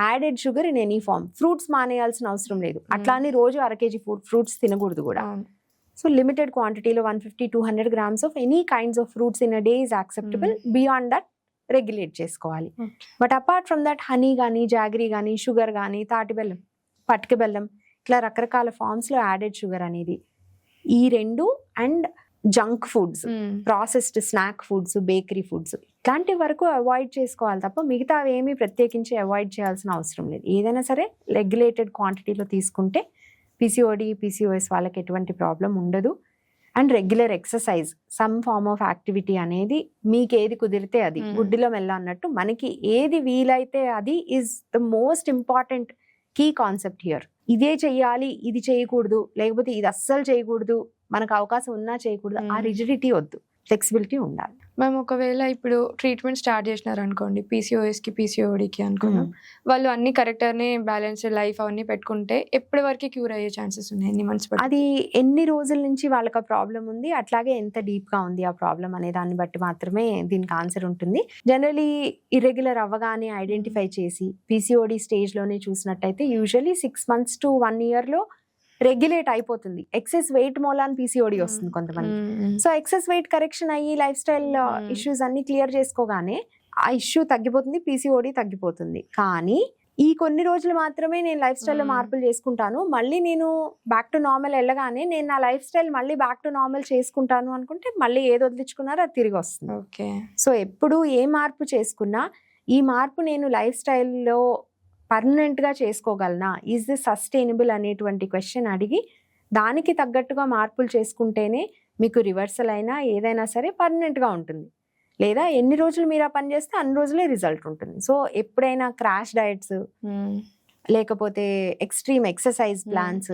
added sugar in any form. Fruits మానేయాల్సిన అవసరం లేదు, అట్లా అని రోజు 1 kg ఫ్రూట్స్ తినకూడదు కూడా. సో లిమిటెడ్ క్వాంటిటీలో 150-200 grams of any kinds of fruits in a day is acceptable. Beyond that regulate చేసుకోవాలి. But apart from that honey కానీ, జాగరీ కానీ, షుగర్ కానీ, తాటి బెల్లం, పటిక బెల్లం, ఇట్లా రకరకాల ఫార్మ్స్ లో యాడెడ్ షుగర్ అనేది, ఈ 2 and junk foods, processed snack foods, bakery foods ఇట్లాంటి వరకు అవాయిడ్ చేసుకోవాలి తప్ప మిగతా ఏమీ ప్రత్యేకించి అవాయిడ్ చేయాల్సిన అవసరం లేదు. ఏదైనా సరే రెగ్యులేటెడ్ క్వాంటిటీలో తీసుకుంటే పీసీఓడి పీసీఓఎస్ వాళ్ళకి ఎటువంటి ప్రాబ్లం ఉండదు. And regular exercise, some form of activity అనేది మీకు ఏది కుదిరితే అది, గుడ్డిలో మెల్ల అన్నట్టు మనకి ఏది వీలైతే అది is the most important key concept here. ఇదే చెయ్యాలి, ఇది చేయకూడదు, లేకపోతే ఇది అస్సలు చేయకూడదు, మనకు అవకాశం ఉన్నా చేయకూడదు, ఆ రిజిడిటీ వద్దు, ఫ్లెక్సిబిలిటీ ఉండాలి. మేము ఒకవేళ ఇప్పుడు ట్రీట్మెంట్ స్టార్ట్ చేసినారు అనుకోండి, పీసీఓఎస్కి పీసీఓడికి అనుకున్నాం, వాళ్ళు అన్ని కరెక్ట్గానే బ్యాలెన్స్డ్ లైఫ్ అవన్నీ పెట్టుకుంటే ఎప్పటి వరకు క్యూర్ అయ్యే ఛాన్సెస్ ఉన్నాయి? ఎన్ని మంత్స్? అది ఎన్ని రోజుల నుంచి వాళ్ళకి ఆ ప్రాబ్లం ఉంది, అట్లాగే ఎంత డీప్ గా ఉంది ఆ ప్రాబ్లం అనే దాన్ని బట్టి మాత్రమే దీనికి ఆన్సర్ ఉంటుంది. జనరలీ ఇర్రెగ్యులర్ అవ్వగానే ఐడెంటిఫై చేసి పీసీఓడి స్టేజ్ లోనే చూసినట్టయితే యూజువల్లీ 6 months to 1 year లో రెగ్యులేట్ అయిపోతుంది. ఎక్సెస్ వెయిట్ మూలాన్ పీసీఓడి వస్తుంది కొంతమంది. సో ఎక్సెస్ వెయిట్ కరెక్షన్ అయ్యి లైఫ్ స్టైల్ ఇష్యూస్ అన్ని క్లియర్ చేసుకోగానే ఆ ఇష్యూ తగ్గిపోతుంది, పీసీఓడి తగ్గిపోతుంది. కానీ ఈ కొన్ని రోజులు మాత్రమే నేను లైఫ్ స్టైల్లో మార్పులు చేసుకుంటాను, మళ్ళీ నేను బ్యాక్ టు నార్మల్ వెళ్ళగానే నేను నా లైఫ్ స్టైల్ మళ్ళీ బ్యాక్ టు నార్మల్ చేసుకుంటాను అనుకుంటే మళ్ళీ ఏది వదిలించుకున్నారో అది తిరిగి వస్తుంది. ఓకే. సో ఎప్పుడు ఏ మార్పు చేసుకున్నా ఈ మార్పు నేను లైఫ్ స్టైల్లో పర్మనెంట్గా చేసుకోగలనా, ఈజ్ దిస్ సస్టైనబుల్ అనేటువంటి క్వశ్చన్ అడిగి దానికి తగ్గట్టుగా మార్పులు చేసుకుంటేనే మీకు రివర్సల్ అయినా ఏదైనా సరే పర్మనెంట్గా ఉంటుంది. లేదా ఎన్ని రోజులు మీరు ఆ పని చేస్తే అన్ని రోజులే రిజల్ట్ ఉంటుంది. సో ఎప్పుడైనా క్రాష్ డయట్స్ లేకపోతే ఎక్స్ట్రీమ్ ఎక్సర్సైజ్ ప్లాన్స్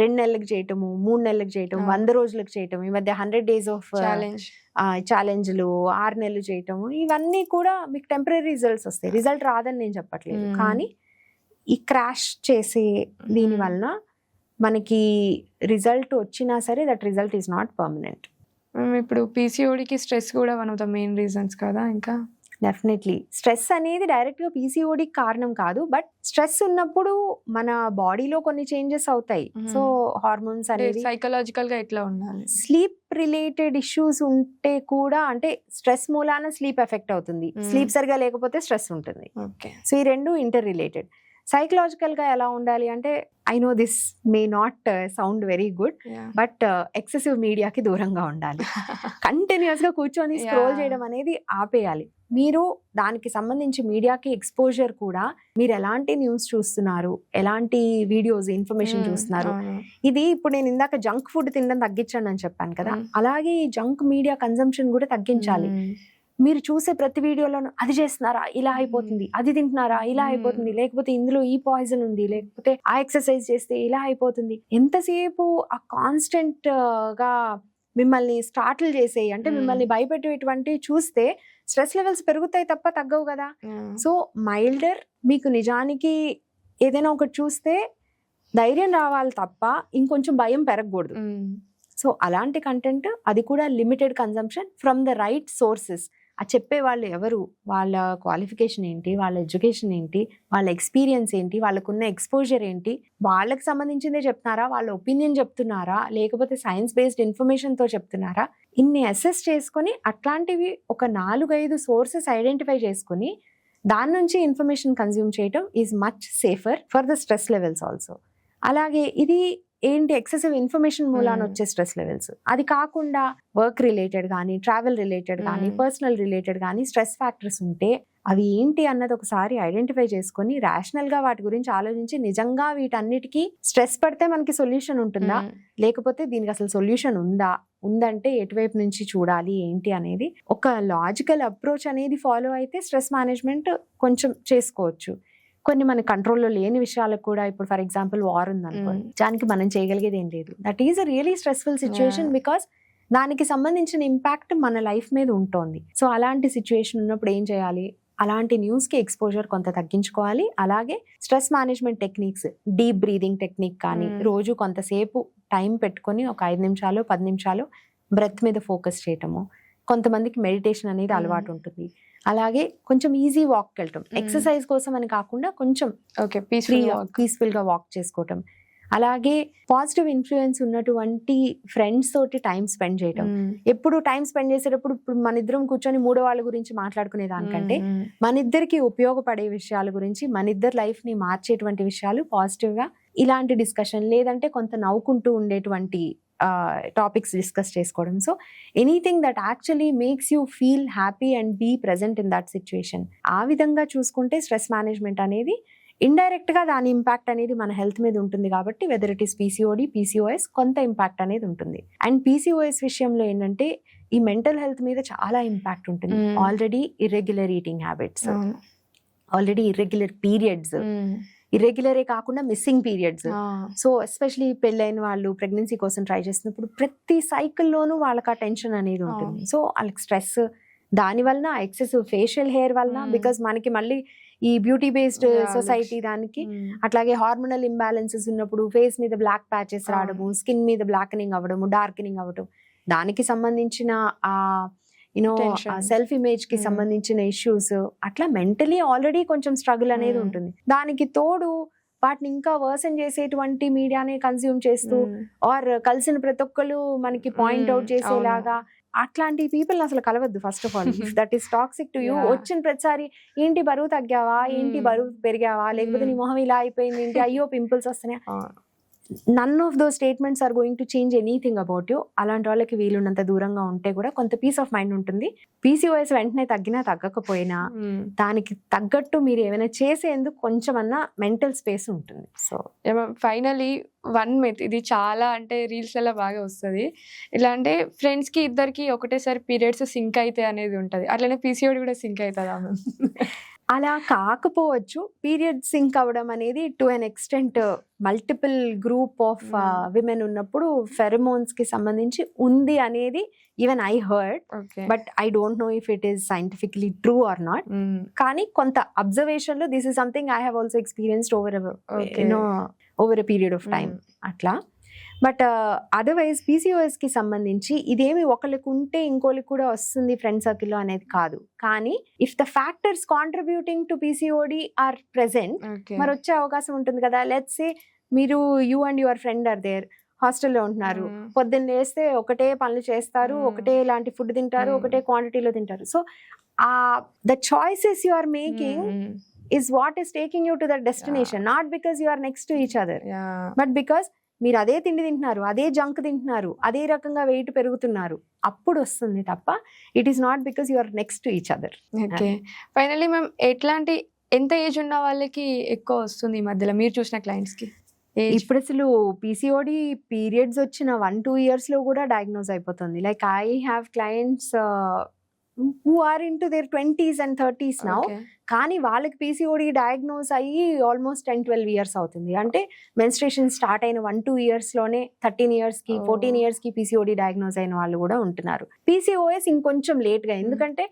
2 నెలలకు చేయటము, 3 నెలలకు చేయటం, 100 రోజులకు చేయటం, ఈ మధ్య 100 days ఆఫ్ ఛాలెంజ్లు 6 నెలలు చేయటము, ఇవన్నీ కూడా మీకు టెంపరీ రిజల్ట్స్ వస్తాయి. రిజల్ట్ రాదని నేను చెప్పట్లేదు, కానీ ఈ క్రాష్ చేసే దీని వలన మనకి రిజల్ట్ వచ్చినా సరే that result is not permanent. ఇప్పుడు పీసీఓడికి స్ట్రెస్ కూడా one of the main reasons కదా. ఇంకా డెఫినెట్లీ స్ట్రెస్ అనేది డైరెక్ట్గా పీసీఓడికి కారణం కాదు, బట్ స్ట్రెస్ ఉన్నప్పుడు మన బాడీలో కొన్ని చేంజెస్ అవుతాయి. సో హార్మోన్స్ అనేది సైకలాజికల్ గా ఎట్లా ఉండాలి, స్లీప్ రిలేటెడ్ ఇష్యూస్ ఉంటే కూడా, అంటే స్ట్రెస్ మూలాన స్లీప్ ఎఫెక్ట్ అవుతుంది, స్లీప్ సరిగా లేకపోతే స్ట్రెస్ ఉంటుంది. ఓకే. సో ఈ రెండు ఇంటర్ రిలేటెడ్. సైకలాజికల్గా ఎలా ఉండాలి అంటే, I know this may not sound very good, but excessive మీడియాకి దూరంగా ఉండాలి. కంటిన్యూస్గా కూర్చొని స్క్రోల్ చేయడం అనేది ఆపేయాలి. మీరు దానికి సంబంధించి మీడియాకి ఎక్స్పోజర్ కూడా, మీరు ఎలాంటి న్యూస్ చూస్తున్నారు, ఎలాంటి వీడియోస్ ఇన్ఫర్మేషన్ చూస్తున్నారు, ఇది ఇప్పుడు నేను ఇందాక జంక్ ఫుడ్ తినడం తగ్గించండి అని చెప్పాను కదా, అలాగే ఈ జంక్ మీడియా కన్సంప్షన్ కూడా తగ్గించాలి. మీరు చూసే ప్రతి వీడియోలోనూ అది చేస్తున్నారా ఇలా అయిపోతుంది, అది తింటున్నారా ఇలా అయిపోతుంది, లేకపోతే ఇందులో ఈ పాయిజన్ ఉంది, లేకపోతే ఆ ఎక్సర్సైజ్ చేస్తే ఇలా అయిపోతుంది, ఎంతసేపు ఆ కాన్స్టెంట్ గా మిమ్మల్ని స్టార్టిల్ చేసేయి, అంటే మిమ్మల్ని భయపెట్టేటువంటి చూస్తే స్ట్రెస్ లెవెల్స్ పెరుగుతాయి తప్ప తగ్గవు కదా. సో మైల్డర్, మీకు నిజానికి ఏదైనా ఒకటి చూస్తే ధైర్యం రావాలి తప్ప ఇంకొంచెం భయం పెరగకూడదు. సో అలాంటి కంటెంట్, అది కూడా limited consumption from the right sources. ఆ చెప్పే వాళ్ళు ఎవరు, వాళ్ళ క్వాలిఫికేషన్ ఏంటి, వాళ్ళ ఎడ్యుకేషన్ ఏంటి, వాళ్ళ ఎక్స్పీరియన్స్ ఏంటి, వాళ్ళకున్న ఎక్స్పోజర్ ఏంటి, వాళ్ళకి సంబంధించిందే చెప్తున్నారా, వాళ్ళ ఒపీనియన్ చెప్తున్నారా, లేకపోతే సైన్స్ బేస్డ్ ఇన్ఫర్మేషన్తో చెప్తున్నారా, ఇన్ని అసెస్ చేసుకొని అట్లాంటివి ఒక 4-5 సోర్సెస్ ఐడెంటిఫై చేసుకుని దాని నుంచి ఇన్ఫర్మేషన్ కన్జ్యూమ్ చేయటం is much safer for the stress levels also. అలాగే ఇది ఏంటి, ఎక్సెసివ్ ఇన్ఫర్మేషన్ మూలాన వచ్చే స్ట్రెస్ లెవెల్స్. అది కాకుండా వర్క్ రిలేటెడ్ కానీ, ట్రావెల్ రిలేటెడ్ కానీ, పర్సనల్ రిలేటెడ్ కానీ స్ట్రెస్ ఫ్యాక్టర్స్ ఉంటే అవి ఏంటి అన్నది ఒకసారి ఐడెంటిఫై చేసుకొని రేషనల్ గా వాటి గురించి ఆలోచించి, నిజంగా వీటన్నిటికీ స్ట్రెస్ పడితే మనకి సొల్యూషన్ ఉంటుందా, లేకపోతే దీనికి అసలు సొల్యూషన్ ఉందంటే ఎటువైపు నుంచి చూడాలి ఏంటి అనేది ఒక లాజికల్ అప్రోచ్ అనేది ఫాలో అయితే స్ట్రెస్ మేనేజ్మెంట్ కొంచెం చేసుకోవచ్చు. కొన్ని మన కంట్రోల్లో లేని విషయాలకు కూడా, ఇప్పుడు ఫర్ ఎగ్జాంపుల్ వార్ ఉందనుకోండి, దానికి మనం చేయగలిగేది ఏం లేదు. That is a really stressful situation, because దానికి సంబంధించిన ఇంపాక్ట్ మన లైఫ్ మీద ఉంటుంది. సో అలాంటి సిచ్యుయేషన్ ఉన్నప్పుడు ఏం చేయాలి, అలాంటి న్యూస్కి ఎక్స్పోజర్ కొంత తగ్గించుకోవాలి. అలాగే stress management techniques, deep breathing technique కానీ, రోజు కొంతసేపు టైం పెట్టుకొని ఒక 5 నిమిషాలు 10 నిమిషాలు బ్రెత్ మీద ఫోకస్ చేయటము. కొంతమందికి మెడిటేషన్ అనేది అలవాటు ఉంటుంది. అలాగే కొంచెం ఈజీ వాక్కి వెళ్ళటం, ఎక్సర్సైజ్ కోసం అని కాకుండా కొంచెం పీస్ఫుల్ గా వాక్ చేసుకోవటం. అలాగే పాజిటివ్ ఇన్ఫ్లుయెన్స్ ఉన్నటువంటి ఫ్రెండ్స్ తోటి టైం స్పెండ్ చేయటం. ఎప్పుడు టైం స్పెండ్ చేసేటప్పుడు, ఇప్పుడు మన ఇద్దరం కూర్చొని మూడో వాళ్ళ గురించి మాట్లాడుకునే దానికంటే మన ఇద్దరికి ఉపయోగపడే విషయాల గురించి, మన ఇద్దరు లైఫ్ ని మార్చేటువంటి విషయాలు పాజిటివ్ గా ఇలాంటి డిస్కషన్, లేదంటే కొంత నవ్వుకుంటూ ఉండేటువంటి టాపిక్స్ డిస్కస్ చేసుకోవడం. So anything that actually makes you feel happy and be present in that situation. ఆ విధంగా చూసుకుంటే స్ట్రెస్ మేనేజ్మెంట్ అనేది ఇండైరెక్ట్ గా దాని ఇంపాక్ట్ అనేది మన హెల్త్ మీద ఉంటుంది. కాబట్టి weather it is PCOD, PCOS, కొంత ఇంపాక్ట్ అనేది ఉంటుంది. అండ్ పీసీఓఎస్ విషయంలో ఏంటంటే ఈ మెంటల్ హెల్త్ మీద చాలా ఇంపాక్ట్ ఉంటుంది. Already irregular eating habits, already irregular periods, ఇర్రెగ్యులరే కాకుండా మిస్సింగ్ పీరియడ్స్. సో ఎస్పెషలీ పెళ్ళైన వాళ్ళు ప్రెగ్నెన్సీ కోసం ట్రై చేసినప్పుడు ప్రతి సైకిల్లోనూ వాళ్ళకి ఆ టెన్షన్ అనేది ఉంటుంది. సో వాళ్ళకి స్ట్రెస్, దాని వలన ఎక్సెసివ్ ఫేషియల్ హెయిర్ వలన, బికాస్ మనకి మళ్ళీ ఈ బ్యూటీ బేస్డ్ సొసైటీ దానికి, అట్లాగే హార్మోనల్ ఇంబ్యాలెన్సెస్ ఉన్నప్పుడు ఫేస్ మీద బ్లాక్ ప్యాచెస్ రావడము, స్కిన్ మీద బ్లాక్నింగ్ అవ్వడము, డార్కెనింగ్ అవ్వడం, దానికి సంబంధించిన ఆ సెల్ఫ్ ఇమేజ్ కి సంబంధించిన ఇష్యూస్, అట్లా మెంటలీ ఆల్రెడీ కొంచెం స్ట్రగుల్ అనేది ఉంటుంది. దానికి తోడు వాటిని ఇంకా వర్సన్ చేసేటువంటి మీడియాని కన్స్యూమ్ చేస్తూ, ఆర్ కలిసిన ప్రతి ఒక్కరు మనకి పాయింట్ అవుట్ చేసేలాగా అట్లాంటి పీపుల్ అసలు కలవద్దు first of all. If that is toxic to you, Yeah. వచ్చిన ప్రతిసారి ఏంటి బరువు తగ్గావా, ఏంటి బరువు పెరిగావా, లేకపోతే నీ మొహం ఇలా అయిపోయింది ఏంటి, అయ్యో పింపుల్స్ వస్తున్నాయి, none of those statements are going to change anything about you. అలాంటి వాళ్ళకి వీలున్నంత దూరంగా ఉంటే కూడా కొంత పీస్ ఆఫ్ మైండ్ ఉంటుంది. పీసీఓఎస్ వెంటనే తగ్గినా తగ్గకపోయినా దానికి తగ్గట్టు మీరు ఏమైనా చేసేందుకు కొంచెమన్నా మెంటల్ స్పేస్ ఉంటుంది. సో ఫైనలీ వన్ మిత్, ఇది చాలా అంటే రీల్స్లలో బాగా వస్తుంది. ఇలా అంటే ఫ్రెండ్స్కి ఇద్దరికి ఒకటేసారి పీరియడ్స్ సింక్ అయితే అనేది ఉంటుంది, అట్లనే పీసీఓడి కూడా సింక్ అవుతుందా మ్యామ్? అలా కాకపోవచ్చు. పీరియడ్ సింక్ అవ్వడం అనేది to an extent multiple group of women ఉన్నప్పుడు ఫెరమోన్స్ కి సంబంధించి ఉంది అనేది even I heard, but I don't know if it is scientifically true or not. కానీ కొంత అబ్జర్వేషన్ లో this is something I have also experienced over a period of time అట్లా. But otherwise PCOS కి సంబంధించి ఇదేమి ఒకరికి ఉంటే ఇంకోరికి కూడా వస్తుంది ఫ్రెండ్ సర్కిల్లో అనేది కాదు. కానీ if the factors contributing to PCOD are present, మరి వచ్చే అవకాశం ఉంటుంది కదా. లెట్స్ సే మీరు you and your friend are there, హాస్టల్లో ఉంటున్నారు, పొద్దున్న లేస్తే ఒకటే పనులు చేస్తారు, ఒకటే ఇలాంటి ఫుడ్ తింటారు, ఒకటే క్వాంటిటీలో తింటారు. So the choices you are making is what is taking you to that destination, not because you are next to each other, but because మీరు అదే తిండి తింటున్నారు, అదే జంక్ తింటున్నారు, అదే రకంగా వెయిట్ పెరుగుతున్నారు, అప్పుడు వస్తుంది తప్ప it is not because you are next to each other. Okay, finally ma'am ఎట్లాంటి ఎంత ఏజ్ ఉన్న వాళ్ళకి ఎక్కువ వస్తుంది ఈ మధ్యలో మీరు చూసిన క్లయింట్స్కి? ఇప్పుడు అసలు పీసీఓడి పీరియడ్స్ వచ్చిన 1-2 years లో కూడా డయాగ్నోజ్ అయిపోతుంది. Like I have clients who are into their 20s and 30s now, కానీ వాళ్ళకి పీసీఓడి డయాగ్నోజ్ అయ్యి ఆల్మోస్ట్ 10-12 years అవుతుంది. అంటే మెన్స్ట్రేషన్ స్టార్ట్ అయిన 1-2 years లోనే 13 years కి 14 years కి పీసీఓడి డయాగ్నోజ్ అయిన వాళ్ళు కూడా ఉంటున్నారు. పీసీఓఎస్ ఇంకొంచెం లేట్ గా, ఎందుకంటే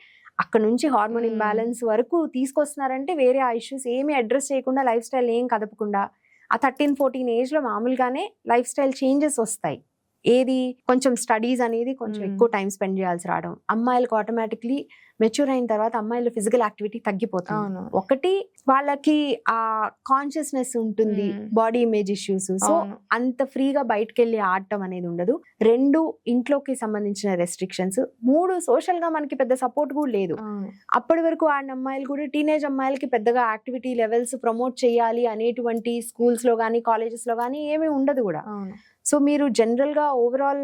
అక్కడ నుంచి హార్మోన్ ఇంబ్యాలెన్స్ వరకు తీసుకొస్తున్నారంటే వేరే ఆ ఇష్యూస్ ఏమి అడ్రస్ చేయకుండా, లైఫ్ స్టైల్ ఏం కదపకుండా ఆ 13-14 ఏజ్ లో మామూలుగానే లైఫ్ స్టైల్ చేంజెస్ వస్తాయి. ఏది కొంచెం స్టడీస్ అనేది కొంచెం ఎక్కువ టైం స్పెండ్ చేయాల్సి రావడం, అమ్మాయిలకు ఆటోమేటిక్లీ మెచ్యూర్ అయిన తర్వాత అమ్మాయిల ఫిజికల్ యాక్టివిటీ తగ్గిపోతుంది. ఒకటి వాళ్ళకి ఆ కాన్షియస్నెస్ ఉంటుంది, బాడీ ఇమేజ్ ఇష్యూస్, సో అంత ఫ్రీగా బయటకు వెళ్ళి ఆడటం అనేది ఉండదు. 2 ఇంట్లోకి సంబంధించిన రెస్ట్రిక్షన్స్, 3 సోషల్ గా మనకి పెద్ద సపోర్ట్ కూడా లేదు. అప్పటి వరకు ఆడిన అమ్మాయిలు కూడా టీనేజ్ అమ్మాయిలకి పెద్దగా యాక్టివిటీ లెవెల్స్ ప్రమోట్ చేయాలి అనేటువంటి స్కూల్స్ లో కానీ కాలేజెస్ లో కానీ ఏమీ ఉండదు కూడా. సో మీరు జనరల్ గా ఓవరాల్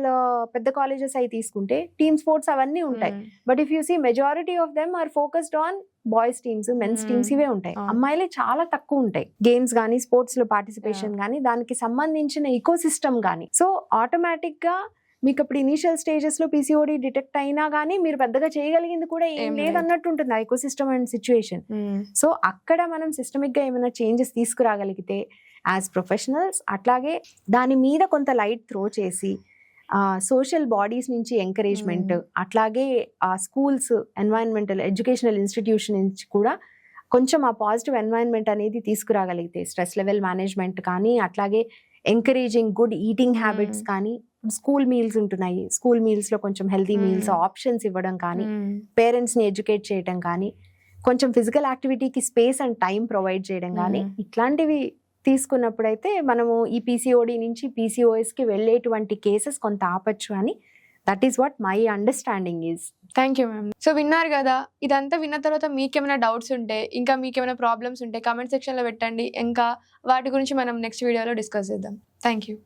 పెద్ద కాలేజెస్ అవి తీసుకుంటే టీమ్ స్పోర్ట్స్ అవన్నీ ఉంటాయి, but if you see majority of them are focused on boys teams, men's teams ఇవే ఉంటాయి. అమ్మాయిలే చాలా తక్కువ ఉంటాయి. గేమ్స్ గానీ స్పోర్ట్స్ లో పార్టిసిపేషన్ గానీ దానికి సంబంధించిన ఈకో సిస్టమ్ గానీ. సో ఆటోమేటిక్ గా మీకు అప్పుడు ఇనీషియల్ స్టేజెస్ లో పీసీఓడి డిటెక్ట్ అయినా గానీ మీరు పెద్దగా చేయగలిగింది కూడా ఏం లేదన్నట్టు ఉంటుంది ఆ ecosystem and situation. So అక్కడ మనం సిస్టమిక్ గా ఏమైనా చేంజెస్ తీసుకురాగలిగితే యాజ్ ప్రొఫెషనల్స్, అట్లాగే దాని మీద కొంత లైట్ త్రో చేసి సోషల్ బాడీస్ నుంచి ఎంకరేజ్మెంట్, అట్లాగే ఆ స్కూల్స్, ఎన్వైరన్మెంటల్ ఎడ్యుకేషనల్ ఇన్స్టిట్యూషన్ నుంచి కూడా కొంచెం ఆ పాజిటివ్ ఎన్వైరన్మెంట్ అనేది తీసుకురాగలిగితే, స్ట్రెస్ లెవెల్ మేనేజ్మెంట్ కానీ, అట్లాగే ఎంకరేజింగ్ గుడ్ ఈటింగ్ హ్యాబిట్స్ కానీ, స్కూల్ మీల్స్ ఉంటున్నాయి, స్కూల్ మీల్స్ లో కొంచెం హెల్తీ మీల్స్ ఆప్షన్స్ ఇవ్వడం కానీ, పేరెంట్స్ ని ఎడ్యుకేట్ చేయడం కానీ, కొంచెం ఫిజికల్ యాక్టివిటీకి స్పేస్ అండ్ టైం ప్రొవైడ్ చేయడం కానీ, ఇట్లాంటివి తీసుకున్నప్పుడైతే మనము ఈ పీసీఓడి నుంచి పీసీఓఎస్ కి వెళ్ళేటువంటి కేసెస్ కొంత ఆపచ్చు అని, that is what my understanding is. Thank you ma'am. So విన్నారు కదా, ఇదంతా విన్న తర్వాత మీకేమైనా డౌట్స్ ఉంటే, ఇంకా మీకేమైనా ప్రాబ్లమ్స్ ఉంటే కామెంట్ సెక్షన్లో పెట్టండి, ఇంకా వాటి గురించి మనం నెక్స్ట్ వీడియోలో డిస్కస్ చేద్దాం. Thank you.